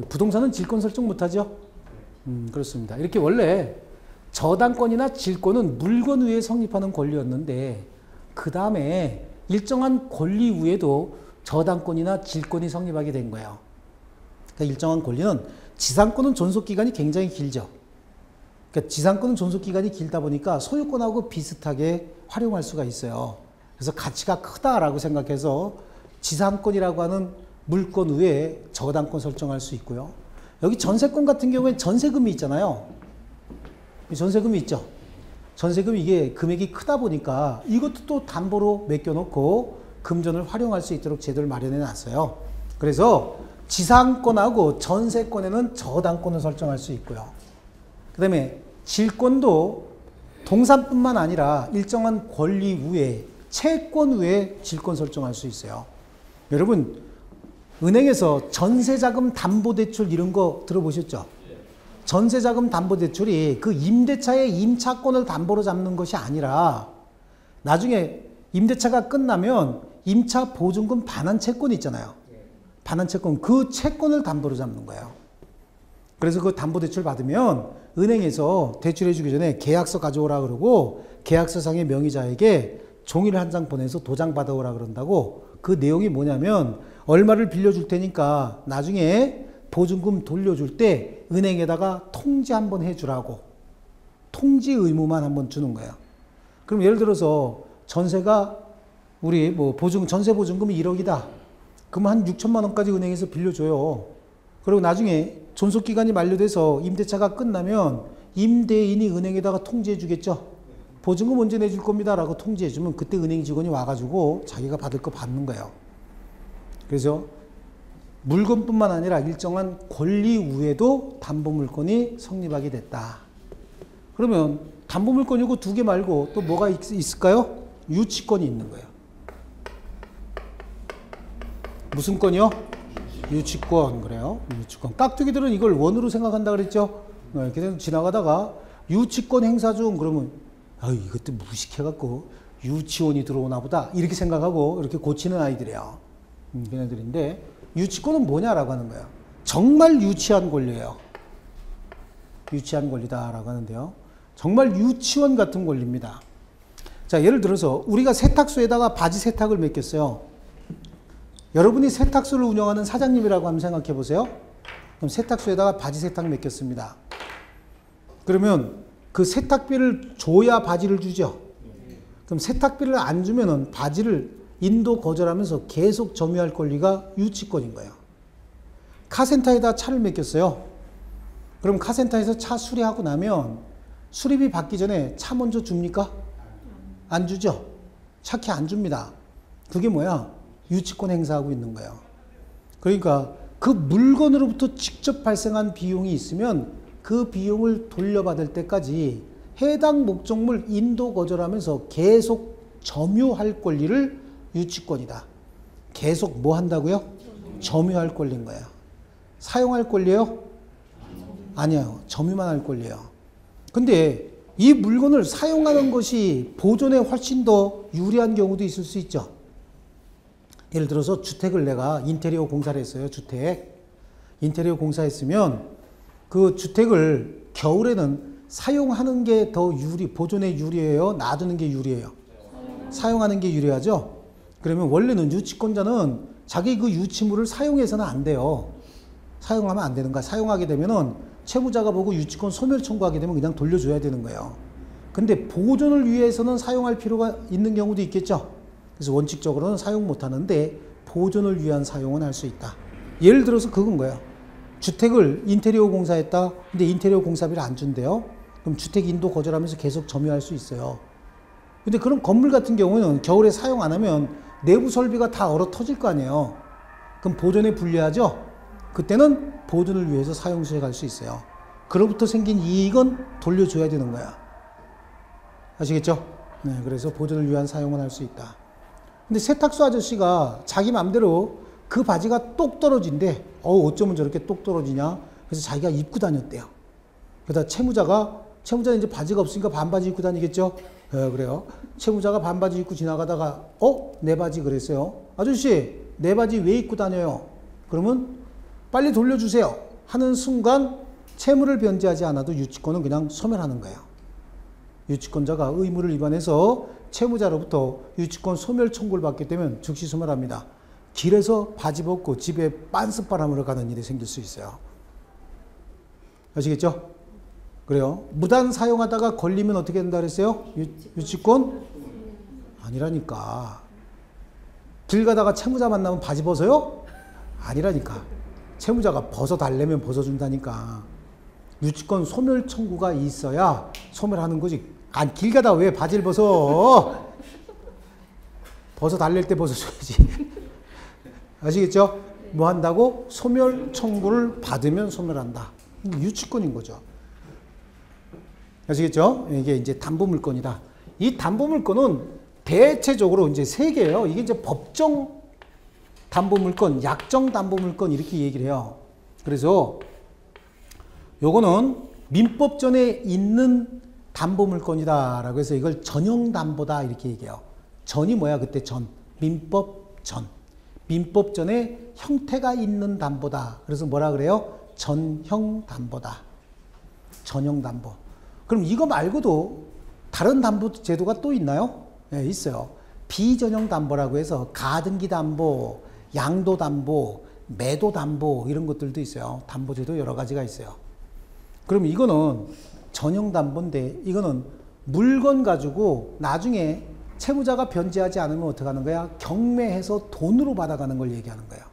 부동산은 질권 설정 못하죠? 그렇습니다. 이렇게 원래 저당권이나 질권은 물건 위에 성립하는 권리였는데 그 다음에 일정한 권리 위에도 저당권이나 질권이 성립하게 된 거예요. 그러니까 일정한 권리는 지상권은 존속기간이 굉장히 길죠. 그러니까 지상권은 존속기간이 길다 보니까 소유권하고 비슷하게 활용할 수가 있어요. 그래서 가치가 크다라고 생각해서 지상권이라고 하는 물권 위에 저당권 설정할 수 있고요. 여기 전세권 같은 경우에 전세금이 있잖아요. 전세금이 있죠. 전세금 이게 금액이 크다 보니까 이것도 또 담보로 맡겨놓고 금전을 활용할 수 있도록 제도를 마련해 놨어요. 그래서 지상권하고 전세권에는 저당권을 설정할 수 있고요. 그 다음에 질권도 동산뿐만 아니라 일정한 권리 위에 채권 위에 질권 설정할 수 있어요. 여러분 은행에서 전세자금 담보대출 이런 거 들어보셨죠? 전세자금 담보대출이 그 임대차의 임차권을 담보로 잡는 것이 아니라 나중에 임대차가 끝나면 임차 보증금 반환 채권이 있잖아요. 반환 채권, 그 채권을 담보로 잡는 거예요. 그래서 그 담보대출 받으면 은행에서 대출해 주기 전에 계약서 가져오라 그러고 계약서상의 명의자에게 종이를 한 장 보내서 도장 받아오라 그런다고. 그 내용이 뭐냐면 얼마를 빌려줄 테니까 나중에 보증금 돌려줄 때 은행에다가 통지 한번 해주라고. 통지 의무만 한번 주는 거예요. 그럼 예를 들어서 전세가 우리 뭐 전세 보증금이 1억이다. 그럼 한 6천만 원까지 은행에서 빌려줘요. 그리고 나중에 존속기간이 만료돼서 임대차가 끝나면 임대인이 은행에다가 통지해 주겠죠. 보증금 언제 내줄 겁니다 라고 통지해 주면 그때 은행 직원이 와가지고 자기가 받을 거 받는 거예요. 그래서 물건뿐만 아니라 일정한 권리 우에도 담보물건이 성립하게 됐다. 그러면 담보물건이고 두 개 말고 또 뭐가 있을까요? 유치권이 있는 거예요. 무슨 건이요? 유치권. 그래요. 유치권. 깍두기들은 이걸 원으로 생각한다 그랬죠? 그래서 지나가다가 유치권 행사 중 그러면 이것도 무식해갖고 유치원이 들어오나 보다 이렇게 생각하고 이렇게 고치는 아이들이에요. 걔네들인데 유치권은 뭐냐라고 하는 거예요. 정말 유치한 권리예요. 유치한 권리다라고 하는데요. 정말 유치원 같은 권리입니다. 자, 예를 들어서 우리가 세탁소에다가 바지 세탁을 맡겼어요. 여러분이 세탁소를 운영하는 사장님이라고 한번 생각해 보세요. 그럼 세탁소에다가 바지 세탁 맡겼습니다. 그러면 그 세탁비를 줘야 바지를 주죠. 그럼 세탁비를 안 주면은 바지를 인도 거절하면서 계속 점유할 권리가 유치권인 거예요. 카센터에다 차를 맡겼어요. 그럼 카센터에서 차 수리하고 나면 수리비 받기 전에 차 먼저 줍니까? 안 주죠. 차키 안 줍니다. 그게 뭐야? 유치권 행사하고 있는 거예요. 그러니까 그 물건으로부터 직접 발생한 비용이 있으면 그 비용을 돌려받을 때까지 해당 목적물 인도 거절하면서 계속 점유할 권리를 유치권이다. 계속 뭐 한다고요? 점유할 권리인 거예요. 사용할 권리예요? 아니에요. 점유만 할 권리예요. 근데 이 물건을 사용하는 것이 보존에 훨씬 더 유리한 경우도 있을 수 있죠. 예를 들어서 주택을 내가 인테리어 공사를 했어요. 주택. 인테리어 공사했으면 그 주택을 겨울에는 사용하는 게 더 보존에 유리해요? 놔두는 게 유리해요? 사용하는 게 유리하죠? 그러면 원래는 유치권자는 자기 그 유치물을 사용해서는 안 돼요. 사용하면 안 되는 거야. 사용하게 되면은 채무자가 보고 유치권 소멸 청구하게 되면 그냥 돌려줘야 되는 거예요. 근데 보존을 위해서는 사용할 필요가 있는 경우도 있겠죠. 그래서 원칙적으로는 사용 못 하는데 보존을 위한 사용은 할 수 있다. 예를 들어서 그건 거예요. 주택을 인테리어 공사했다. 근데 인테리어 공사비를 안 준대요. 그럼 주택 인도 거절하면서 계속 점유할 수 있어요. 근데 그런 건물 같은 경우는 겨울에 사용 안 하면 내부 설비가 다 얼어 터질 거 아니에요. 그럼 보존에 불리하죠? 그때는 보존을 위해서 사용 수행할 수 있어요. 그로부터 생긴 이익은 돌려줘야 되는 거야. 아시겠죠? 네, 그래서 보존을 위한 사용은 할 수 있다. 근데 세탁소 아저씨가 자기 맘대로 그 바지가 똑 떨어진대. 어쩌면 저렇게 똑 떨어지냐? 그래서 자기가 입고 다녔대요. 그러다 채무자는 이제 바지가 없으니까 반바지 입고 다니겠죠? 그래요. 채무자가 반바지 입고 지나가다가, 내 바지 그랬어요. 아저씨, 내 바지 왜 입고 다녀요? 그러면 빨리 돌려주세요. 하는 순간 채무를 변제하지 않아도 유치권은 그냥 소멸하는 거예요. 유치권자가 의무를 위반해서 채무자로부터 유치권 소멸 청구를 받게 되면 즉시 소멸합니다. 길에서 바지 벗고 집에 빤스바람으로 가는 일이 생길 수 있어요. 아시겠죠? 그래요. 무단 사용하다가 걸리면 어떻게 된다 그랬어요? 유치권? 아니라니까. 길 가다가 채무자 만나면 바지 벗어요? 아니라니까. 채무자가 벗어달래면 벗어준다니까. 유치권 소멸 청구가 있어야 소멸하는 거지. 길 가다 왜 바지를 벗어? 벗어달랠 때 벗어줘야지. 아시겠죠? 뭐 한다고? 소멸 청구를 받으면 소멸한다. 유치권인 거죠. 아시겠죠? 이게 이제 담보물건이다. 이 담보물건은 대체적으로 이제 세 개예요. 이게 이제 법정 담보물건, 약정 담보물건 이렇게 얘기를 해요. 그래서 요거는 민법전에 있는 담보물건이다라고 해서 이걸 전형담보다 이렇게 얘기해요. 전이 뭐야? 그때 전. 민법전. 민법전에 형태가 있는 담보다. 그래서 뭐라 그래요? 전형담보다. 전형담보. 그럼 이거 말고도 다른 담보 제도가 또 있나요? 네, 있어요. 비전형담보라고 해서 가등기담보, 양도담보, 매도담보 이런 것들도 있어요. 담보제도 여러 가지가 있어요. 그럼 이거는 전형담보인데 이거는 물건 가지고 나중에 채무자가 변제하지 않으면 어떻게 하는 거야? 경매해서 돈으로 받아가는 걸 얘기하는 거예요.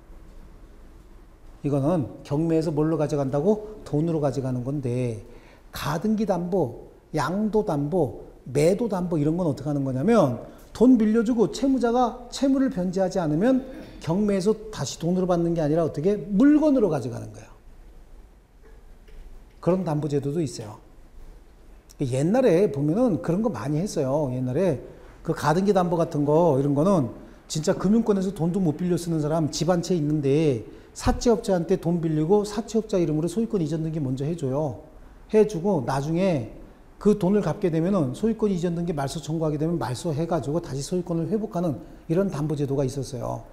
이거는 경매에서 뭘로 가져간다고? 돈으로 가져가는 건데, 가등기 담보, 양도 담보, 매도 담보 이런 건 어떻게 하는 거냐면, 돈 빌려주고 채무자가 채무를 변제하지 않으면 경매에서 다시 돈으로 받는 게 아니라 어떻게? 물건으로 가져가는 거예요. 그런 담보제도도 있어요. 옛날에 보면은 그런 거 많이 했어요. 옛날에 그 가등기 담보 같은 거 이런 거는 진짜 금융권에서 돈도 못 빌려 쓰는 사람 집 한 채 있는데 사채업자한테 돈 빌리고 사채업자 이름으로 소유권 이전 등기 먼저 해줘요. 해주고 나중에 그 돈을 갚게 되면은 소유권 이전 등기 말소 청구하게 되면 말소 해가지고 다시 소유권을 회복하는 이런 담보제도가 있었어요.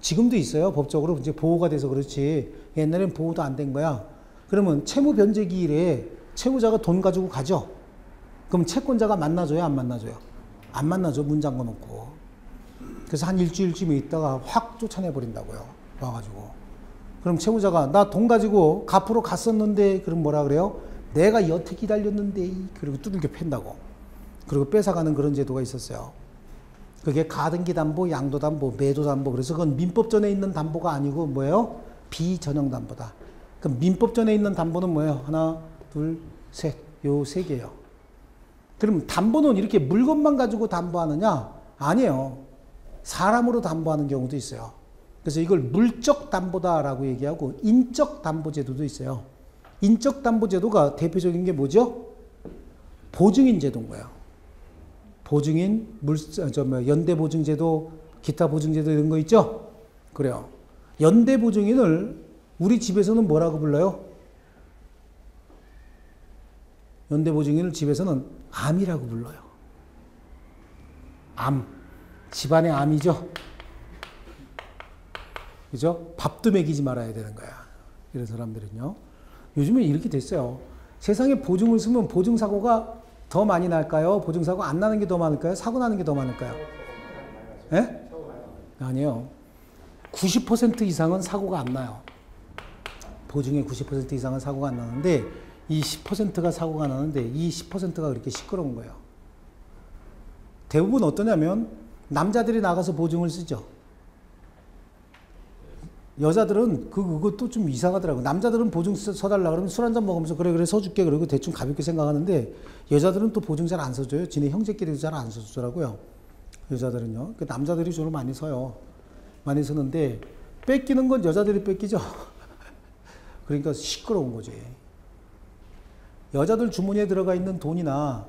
지금도 있어요. 법적으로 이제 보호가 돼서 그렇지. 옛날엔 보호도 안 된 거야. 그러면 채무 변제 기일에 채무자가 돈 가지고 가죠. 그럼 채권자가 만나줘요, 안 만나줘요? 안 만나죠. 문 잠궈 놓고. 그래서 한 일주일쯤 있다가 확 쫓아내 버린다고요. 와가지고. 그럼 채무자가 나 돈 가지고 갚으러 갔었는데 그럼 뭐라 그래요? 내가 여태 기다렸는데 그리고 두들겨 팬다고. 그리고 뺏어가는 그런 제도가 있었어요. 그게 가등기 담보, 양도 담보, 매도 담보. 그래서 그건 민법전에 있는 담보가 아니고 뭐예요? 비전형 담보다. 그럼 민법전에 있는 담보는 뭐예요? 하나, 둘, 셋. 요 세 개예요. 그럼 담보는 이렇게 물건만 가지고 담보하느냐? 아니에요. 사람으로 담보하는 경우도 있어요. 그래서 이걸 물적 담보다라고 얘기하고 인적 담보제도도 있어요. 인적 담보제도가 대표적인 게 뭐죠? 보증인 제도인 거예요. 보증인, 연대보증제도, 기타 보증제도 이런 거 있죠? 그래요. 연대보증인을 우리 집에서는 뭐라고 불러요? 연대보증인을 집에서는 암이라고 불러요. 암. 집안의 암이죠? 그죠? 밥도 먹이지 말아야 되는 거야. 이런 사람들은요. 요즘에 이렇게 됐어요. 세상에 보증을 쓰면 보증사고가 더 많이 날까요? 보증사고 안 나는 게 더 많을까요? 사고 나는 게 더 많을까요? 예? 아니에요. 90% 이상은 사고가 안 나요. 보증의 90% 이상은 사고가 안 나는데 이 10%가 사고가 나는데 이 10%가 그렇게 시끄러운 거예요. 대부분 어떠냐면 남자들이 나가서 보증을 쓰죠. 여자들은 그것도 좀 이상하더라고요. 남자들은 보증 서달라 그러면 술 한잔 먹으면서 그래 써줄게 그러고 대충 가볍게 생각하는데 여자들은 또 보증 잘 안 써줘요. 지네 형제끼리도 잘 안 써주더라고요. 여자들은요. 남자들이 주로 많이 서요. 많이 쓰는데 뺏기는 건 여자들이 뺏기죠. 그러니까 시끄러운 거지. 여자들 주머니에 들어가 있는 돈이나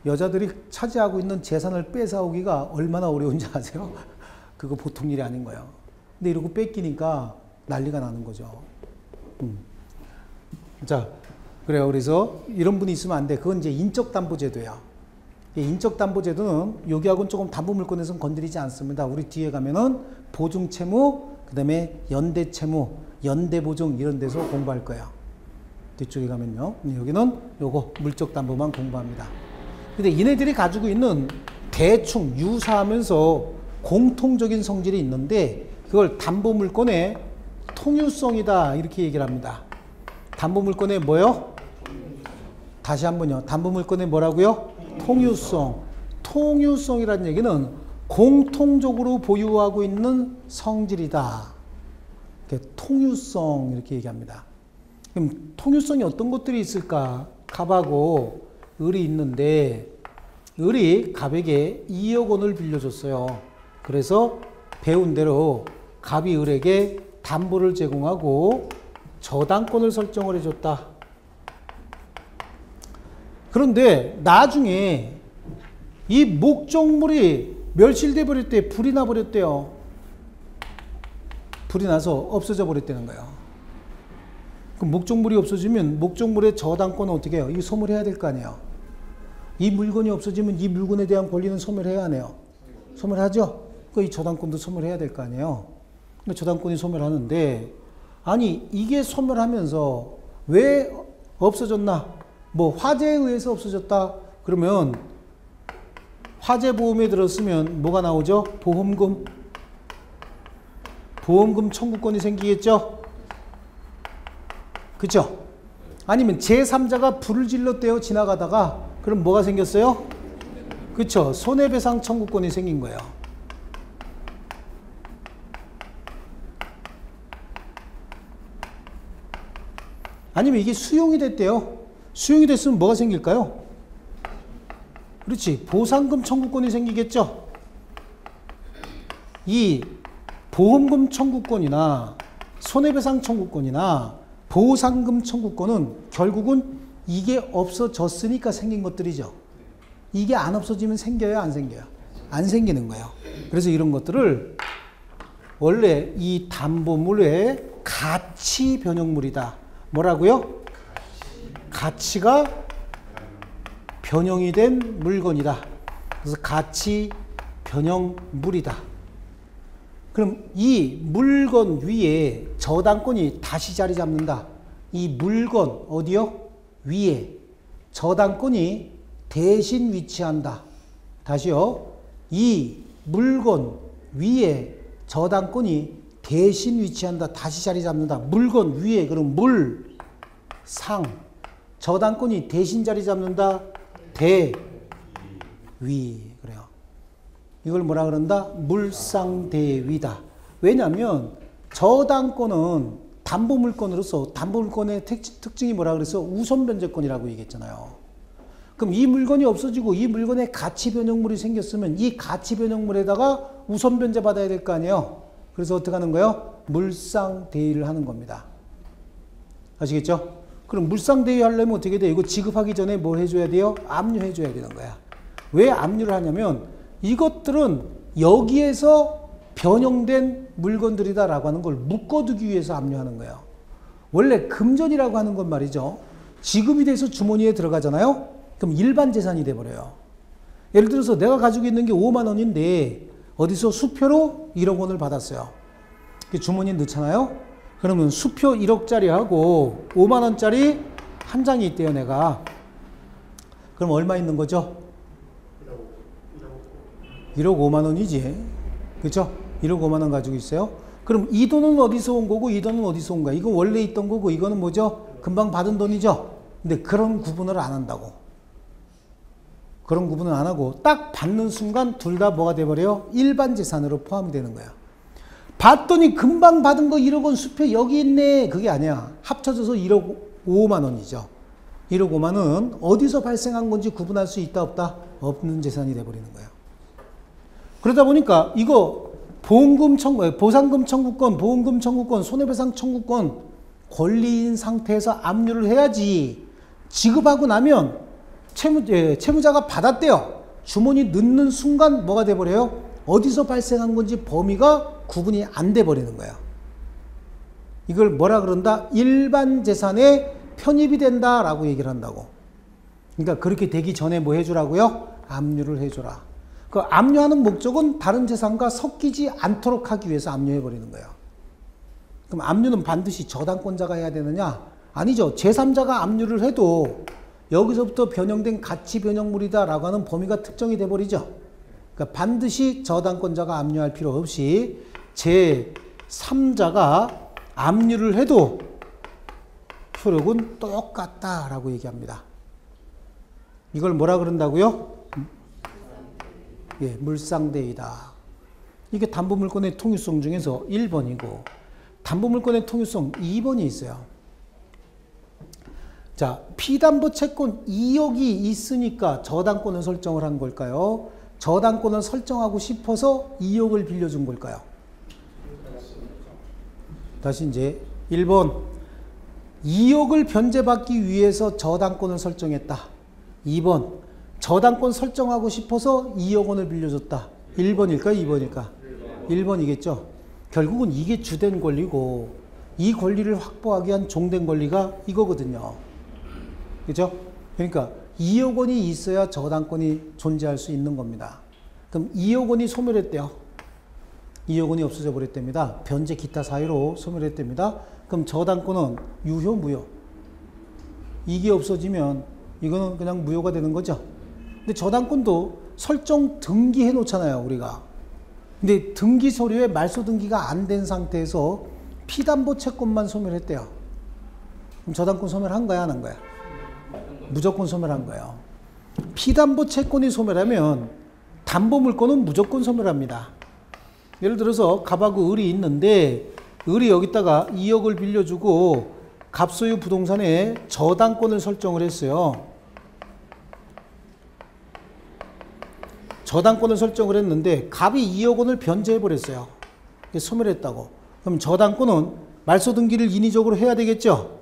여자들이 차지하고 있는 재산을 뺏어오기가 얼마나 어려운지 아세요? 그거 보통 일이 아닌 거예요. 근데 이러고 뺏기니까 난리가 나는 거죠. 자, 그래요. 그래서 이런 분이 있으면 안 돼. 그건 이제 인적담보제도야. 인적담보제도는 여기하고는 조금 담보물권에서는 건드리지 않습니다. 우리 뒤에 가면은 보증채무, 그 다음에 연대채무, 연대보증 이런 데서 공부할 거예요. 뒤쪽에 가면요. 여기는 요거 물적담보만 공부합니다. 근데 얘네들이 가지고 있는 대충 유사하면서 공통적인 성질이 있는데 그걸 담보물권의 통유성이다 이렇게 얘기를 합니다. 담보물권의 뭐요? 다시 한번요. 담보물권의 뭐라고요? 통유성. 통유성이라는 얘기는 공통적으로 보유하고 있는 성질이다. 통유성 이렇게 얘기합니다. 그럼 통유성이 어떤 것들이 있을까? 갑하고 을이 있는데 을이 갑에게 2억 원을 빌려줬어요. 그래서 배운 대로 갑이 을에게 담보를 제공하고 저당권을 설정을 해줬다. 그런데 나중에 이 목적물이 멸실돼 버렸대. 불이 나 버렸대요. 불이 나서 없어져 버렸다는 거예요. 그럼 목적물이 없어지면 목적물의 저당권은 어떻게 해요? 이거 소멸해야 될 거 아니에요. 이 물건이 없어지면 이 물건에 대한 권리는 소멸해야 하네요. 소멸하죠? 이 저당권도 소멸해야 될 거 아니에요. 근데 저당권이 소멸하는데 아니 이게 소멸하면서 왜 없어졌나? 뭐 화재에 의해서 없어졌다. 그러면 화재 보험에 들었으면 뭐가 나오죠? 보험금. 보험금 청구권이 생기겠죠? 그쵸? 아니면 제3자가 불을 질렀대요. 지나가다가. 그럼 뭐가 생겼어요? 그쵸? 손해배상 청구권이 생긴 거예요. 아니면 이게 수용이 됐대요. 수용이 됐으면 뭐가 생길까요? 그렇지. 보상금 청구권이 생기겠죠? 이 보험금 청구권이나 손해배상 청구권이나 보상금 청구권은 결국은 이게 없어졌으니까 생긴 것들이죠. 이게 안 없어지면 생겨요, 안 생겨요? 안 생기는 거예요. 그래서 이런 것들을 원래 이 담보물의 가치 변형물이다. 뭐라고요? 가치가 변형이 된 물건이다. 그래서 가치 변형물이다. 그럼 이 물건 위에 저당권이 다시 자리 잡는다. 이 물건 어디요? 위에 저당권이 대신 위치한다. 다시요. 이 물건 위에 저당권이 대신 위치한다. 다시 자리 잡는다. 물건 위에 그럼 물, 상. 저당권이 대신 자리 잡는다. 대, 위. 그래요. 이걸 뭐라 그런다? 물상대위다. 왜냐하면 저당권은 담보물건으로서 담보물건의 특징이 뭐라 그래서 우선변제권이라고 얘기했잖아요. 그럼 이 물건이 없어지고 이 물건에 가치 변형물이 생겼으면 이 가치 변형물에다가 우선변제 받아야 될 거 아니에요. 그래서 어떻게 하는 거예요? 물상대위를 하는 겁니다. 아시겠죠? 그럼 물상대위 하려면 어떻게 돼요? 이거 지급하기 전에 뭘 해줘야 돼요? 압류해 줘야 되는 거야. 왜 압류를 하냐면 이것들은 여기에서 변형된 물건들이다라고 하는 걸 묶어두기 위해서 압류하는 거예요. 원래 금전이라고 하는 건 말이죠. 지급이 돼서 주머니에 들어가잖아요. 그럼 일반 재산이 돼버려요. 예를 들어서 내가 가지고 있는 게 5만 원인데 어디서 수표로 1억 원을 받았어요. 주머니에 넣잖아요. 그러면 수표 1억짜리하고 5만 원짜리 한 장이 있대요, 내가. 그럼 얼마 있는 거죠? 1억 5만 원이지. 그렇죠? 1억 5만 원 가지고 있어요. 그럼 이 돈은 어디서 온 거고 이 돈은 어디서 온 거야? 이거 원래 있던 거고 이거는 뭐죠? 금방 받은 돈이죠? 근데 그런 구분을 안 한다고. 그런 구분을 안 하고 딱 받는 순간 둘 다 뭐가 돼버려요? 일반 재산으로 포함이 되는 거야. 봤더니 금방 받은 거 1억 원 수표 여기 있네. 그게 아니야. 합쳐져서 1억 5만 원이죠. 1억 5만 원 어디서 발생한 건지 구분할 수 있다 없다? 없는 재산이 돼버리는 거예요. 그러다 보니까 이거 보험금 청구, 보상금 청구권, 보험금 청구권, 손해배상 청구권 권리인 상태에서 압류를 해야지. 지급하고 나면 채무자가 받았대요. 주머니 넣는 순간 뭐가 돼버려요? 어디서 발생한 건지 범위가 구분이 안 돼버리는 거예요. 이걸 뭐라 그런다? 일반 재산에 편입이 된다라고 얘기를 한다고. 그러니까 그렇게 되기 전에 뭐 해주라고요? 압류를 해줘라. 그 압류하는 목적은 다른 재산과 섞이지 않도록 하기 위해서 압류해버리는 거예요. 그럼 압류는 반드시 저당권자가 해야 되느냐? 아니죠. 제3자가 압류를 해도 여기서부터 변형된 가치 변형물이다라고 하는 범위가 특정이 돼버리죠. 그러니까 반드시 저당권자가 압류할 필요 없이 제3자가 압류를 해도 효력은 똑같다라고 얘기합니다. 이걸 뭐라 그런다고요? 예, 물상대위다. 이게 담보물권의 통유성 중에서 1번이고 담보물권의 통유성 2번이 있어요. 자, 피담보 채권 2억이 있으니까 저당권을 설정을 한 걸까요? 저당권을 설정하고 싶어서 2억을 빌려준 걸까요? 다시 이제 1번 2억을 변제받기 위해서 저당권을 설정했다. 2번 저당권 설정하고 싶어서 2억 원을 빌려줬다. 1번일까 2번일까? 1번이겠죠. 결국은 이게 주된 권리고 이 권리를 확보하기 위한 종된 권리가 이거거든요. 그죠? 그러니까 2억 원이 있어야 저당권이 존재할 수 있는 겁니다. 그럼 2억 원이 소멸했대요. 2억 원이 없어져 버렸답니다. 변제 기타 사유로 소멸했답니다. 그럼 저당권은 유효 무효? 이게 없어지면 이거는 그냥 무효가 되는 거죠. 근데 저당권도 설정 등기해 놓잖아요, 우리가. 근데 등기 서류에 말소 등기가 안 된 상태에서 피담보 채권만 소멸했대요. 그럼 저당권 소멸한 거야, 안 한 거야? 무조건 소멸한 거예요. 피담보 채권이 소멸하면 담보 물건은 무조건 소멸합니다. 예를 들어서 갑하고 을이 있는데 을이 여기다가 2억을 빌려주고 갑소유 부동산에 저당권을 설정을 했어요. 저당권을 설정을 했는데 갑이 2억 원을 변제해버렸어요. 소멸했다고. 그럼 저당권은 말소 등기를 인위적으로 해야 되겠죠?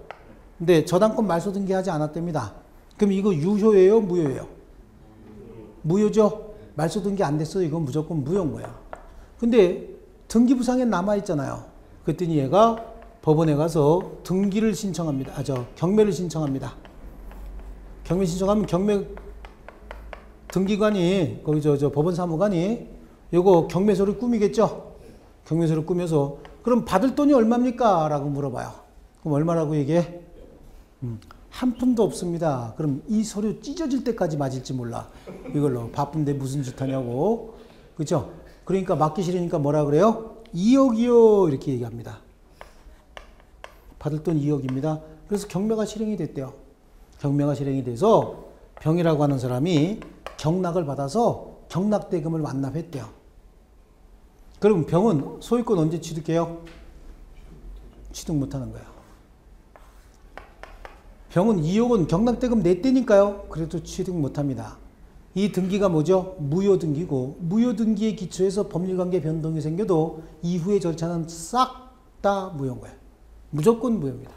근데 저당권 말소 등기하지 않았답니다. 그럼 이거 유효예요? 무효예요? 무효죠? 말소 등기 안 됐어요. 이건 무조건 무효인 거야. 근데 등기부상에 남아있잖아요. 그랬더니 얘가 법원에 가서 등기를 신청합니다. 경매를 신청합니다. 경매 신청하면 경매 등기관이 거기 법원 사무관이 요거 경매서를 꾸미겠죠? 경매서를 꾸며서 그럼 받을 돈이 얼마입니까? 라고 물어봐요. 그럼 얼마라고 얘기해? 한 푼도 없습니다. 그럼 이 서류 찢어질 때까지 맞을지 몰라. 이걸로 바쁜데 무슨 짓 하냐고. 그렇죠? 그러니까 맞기 싫으니까 뭐라 그래요? 2억이요. 이렇게 얘기합니다. 받을 돈 2억입니다. 그래서 경매가 실행이 됐대요. 경매가 실행이 돼서 병이라고 하는 사람이 경락을 받아서 경락대금을 완납했대요. 그럼 병은 소유권 언제 취득해요? 취득 못하는 거예요. 병은 2억 원 경락대금 냈대니까요. 그래도 취득 못합니다. 이 등기가 뭐죠? 무효등기고 무효등기에 기초해서 법률관계 변동이 생겨도 이후의 절차는 싹 다 무효인 거예요. 무조건 무효입니다.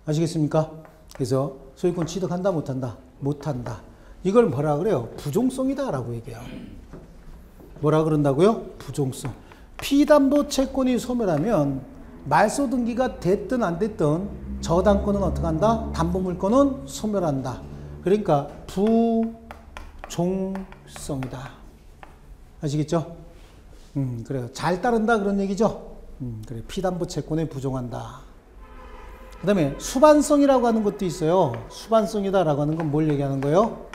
아시겠습니까? 그래서 소유권 취득한다 못한다? 못한다. 이걸 뭐라 그래요? 부종성이다 라고 얘기해요. 뭐라 그런다고요? 부종성. 피담보 채권이 소멸하면 말소 등기가 됐든 안 됐든 저당권은 어떻게 한다? 담보물권은 소멸한다. 그러니까 부종성이다. 아시겠죠? 그래요. 잘 따른다 그런 얘기죠? 그래. 피담보 채권에 부종한다. 그 다음에 수반성이라고 하는 것도 있어요. 수반성이다라고 하는 건 뭘 얘기하는 거예요?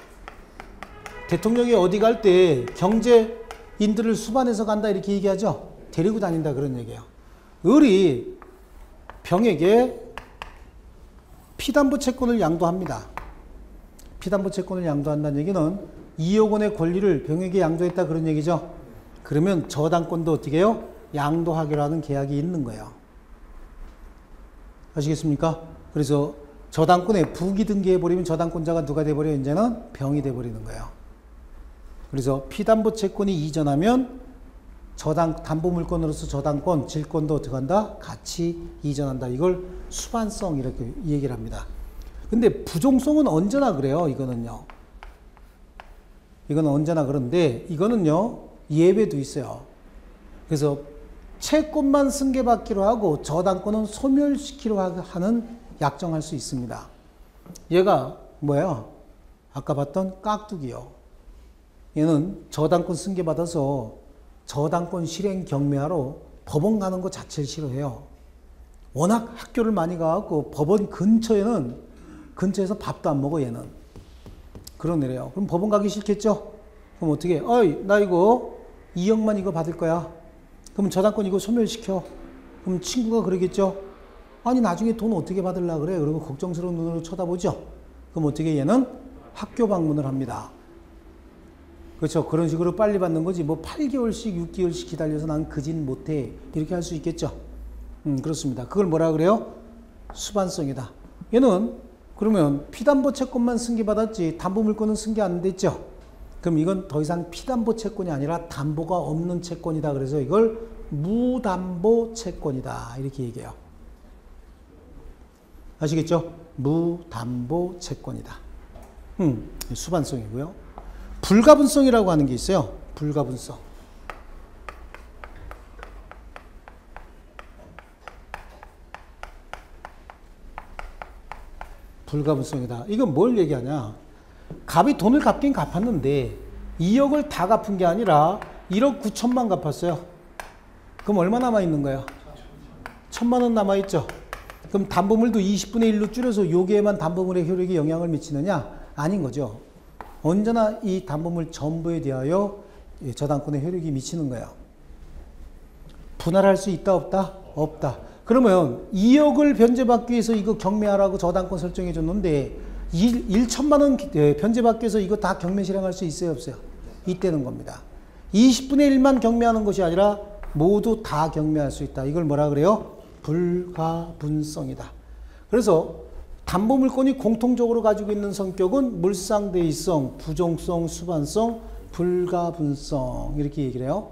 대통령이 어디 갈 때 경제인들을 수반해서 간다 이렇게 얘기하죠? 데리고 다닌다 그런 얘기예요. 을이 병에게 피담보 채권을 양도합니다. 피담보 채권을 양도한다는 얘기는 2억 원의 권리를 병에게 양도했다 그런 얘기죠. 그러면 저당권도 어떻게 해요? 양도하기로 하는 계약이 있는 거예요. 아시겠습니까? 그래서 저당권에 부기 등기해버리면 저당권자가 누가 돼버려요? 이제는 병이 돼버리는 거예요. 그래서 피담보 채권이 이전하면 담보물건으로서 저당권, 질권도 어떻게 한다? 같이 이전한다. 이걸 수반성 이렇게 얘기를 합니다. 근데 부종성은 언제나 그래요. 이거는요. 이거는 언제나 그런데 이거는요. 예외도 있어요. 그래서 채권만 승계받기로 하고 저당권은 소멸시키려 하는 약정할 수 있습니다. 얘가 뭐예요? 아까 봤던 깍두기요. 얘는 저당권 승계받아서 저당권 실행 경매하러 법원 가는 것 자체를 싫어해요. 워낙 학교를 많이 가고 법원 근처에서 밥도 안 먹어 얘는. 그런 애래요. 그럼 법원 가기 싫겠죠? 그럼 어떻게 해? 어이 나 이거 2억만 이거 받을 거야. 그럼 저당권 이거 소멸시켜. 그럼 친구가 그러겠죠? 아니 나중에 돈 어떻게 받으려고 그래? 그리고 걱정스러운 눈으로 쳐다보죠? 그럼 어떻게 얘는 학교 방문을 합니다. 그렇죠. 그런 식으로 빨리 받는 거지. 뭐 8개월씩 6개월씩 기다려서 난 그 짓 못해. 이렇게 할 수 있겠죠. 그렇습니다. 그걸 뭐라 그래요? 수반성이다. 얘는 그러면 피담보 채권만 승계받았지 담보물권은 승계 안 됐죠. 그럼 이건 더 이상 피담보 채권이 아니라 담보가 없는 채권이다. 그래서 이걸 무담보 채권이다. 이렇게 얘기해요. 아시겠죠? 무담보 채권이다. 수반성이고요. 불가분성이라고 하는 게 있어요. 불가분성. 불가분성이다. 이건 뭘 얘기하냐? 갑이 돈을 갚긴 갚았는데 2억을 다 갚은 게 아니라 1억 9천만 갚았어요. 그럼 얼마 남아있는 거예요? 1,000만 원 남아있죠. 그럼 담보물도 20분의 1로 줄여서 여기에만 담보물의 효력이 영향을 미치느냐? 아닌 거죠. 언제나 이 담보물 전부에 대하여 저당권의 효력이 미치는 거예요. 분할할 수 있다 없다? 없다. 그러면 2억을 변제받기 위해서 이거 경매하라고 저당권 설정해 줬는데 1천만 원 변제받기 위해서 이거 다 경매 실행할 수 있어요, 없어요? 이때는 겁니다. 20분의 1만 경매하는 것이 아니라 모두 다 경매할 수 있다. 이걸 뭐라 그래요? 불가분성이다. 그래서 담보물권이 공통적으로 가지고 있는 성격은 물상대의성, 부종성, 수반성, 불가분성 이렇게 얘기를 해요.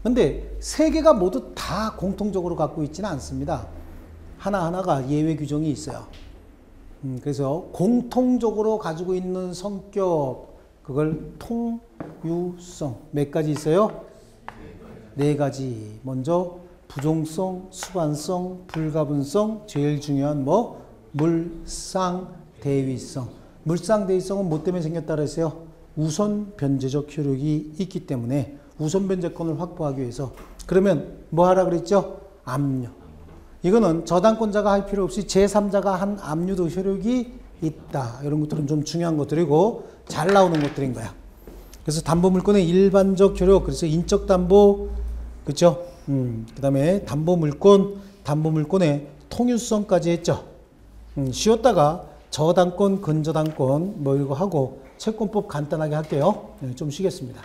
근데 세 개가 모두 다 공통적으로 갖고 있지는 않습니다. 하나하나가 예외 규정이 있어요. 그래서 공통적으로 가지고 있는 성격, 그걸 통유성. 몇 가지 있어요? 네 가지. 먼저 부종성, 수반성, 불가분성, 제일 중요한 뭐? 물상대위성. 물상대위성은 뭐 때문에 생겼다 그랬어요? 우선 변제적 효력이 있기 때문에 우선 변제권을 확보하기 위해서. 그러면 뭐 하라 그랬죠? 압류. 이거는 저당권자가 할 필요 없이 제3자가 한 압류도 효력이 있다. 이런 것들은 좀 중요한 것들이고 잘 나오는 것들인 거야. 그래서 담보물권의 일반적 효력, 그래서 인적 담보, 그렇죠? 그다음에 담보물권의 통유성까지 했죠. 쉬었다가 저당권, 근저당권 뭐 이거 하고 채권법 간단하게 할게요. 좀 쉬겠습니다.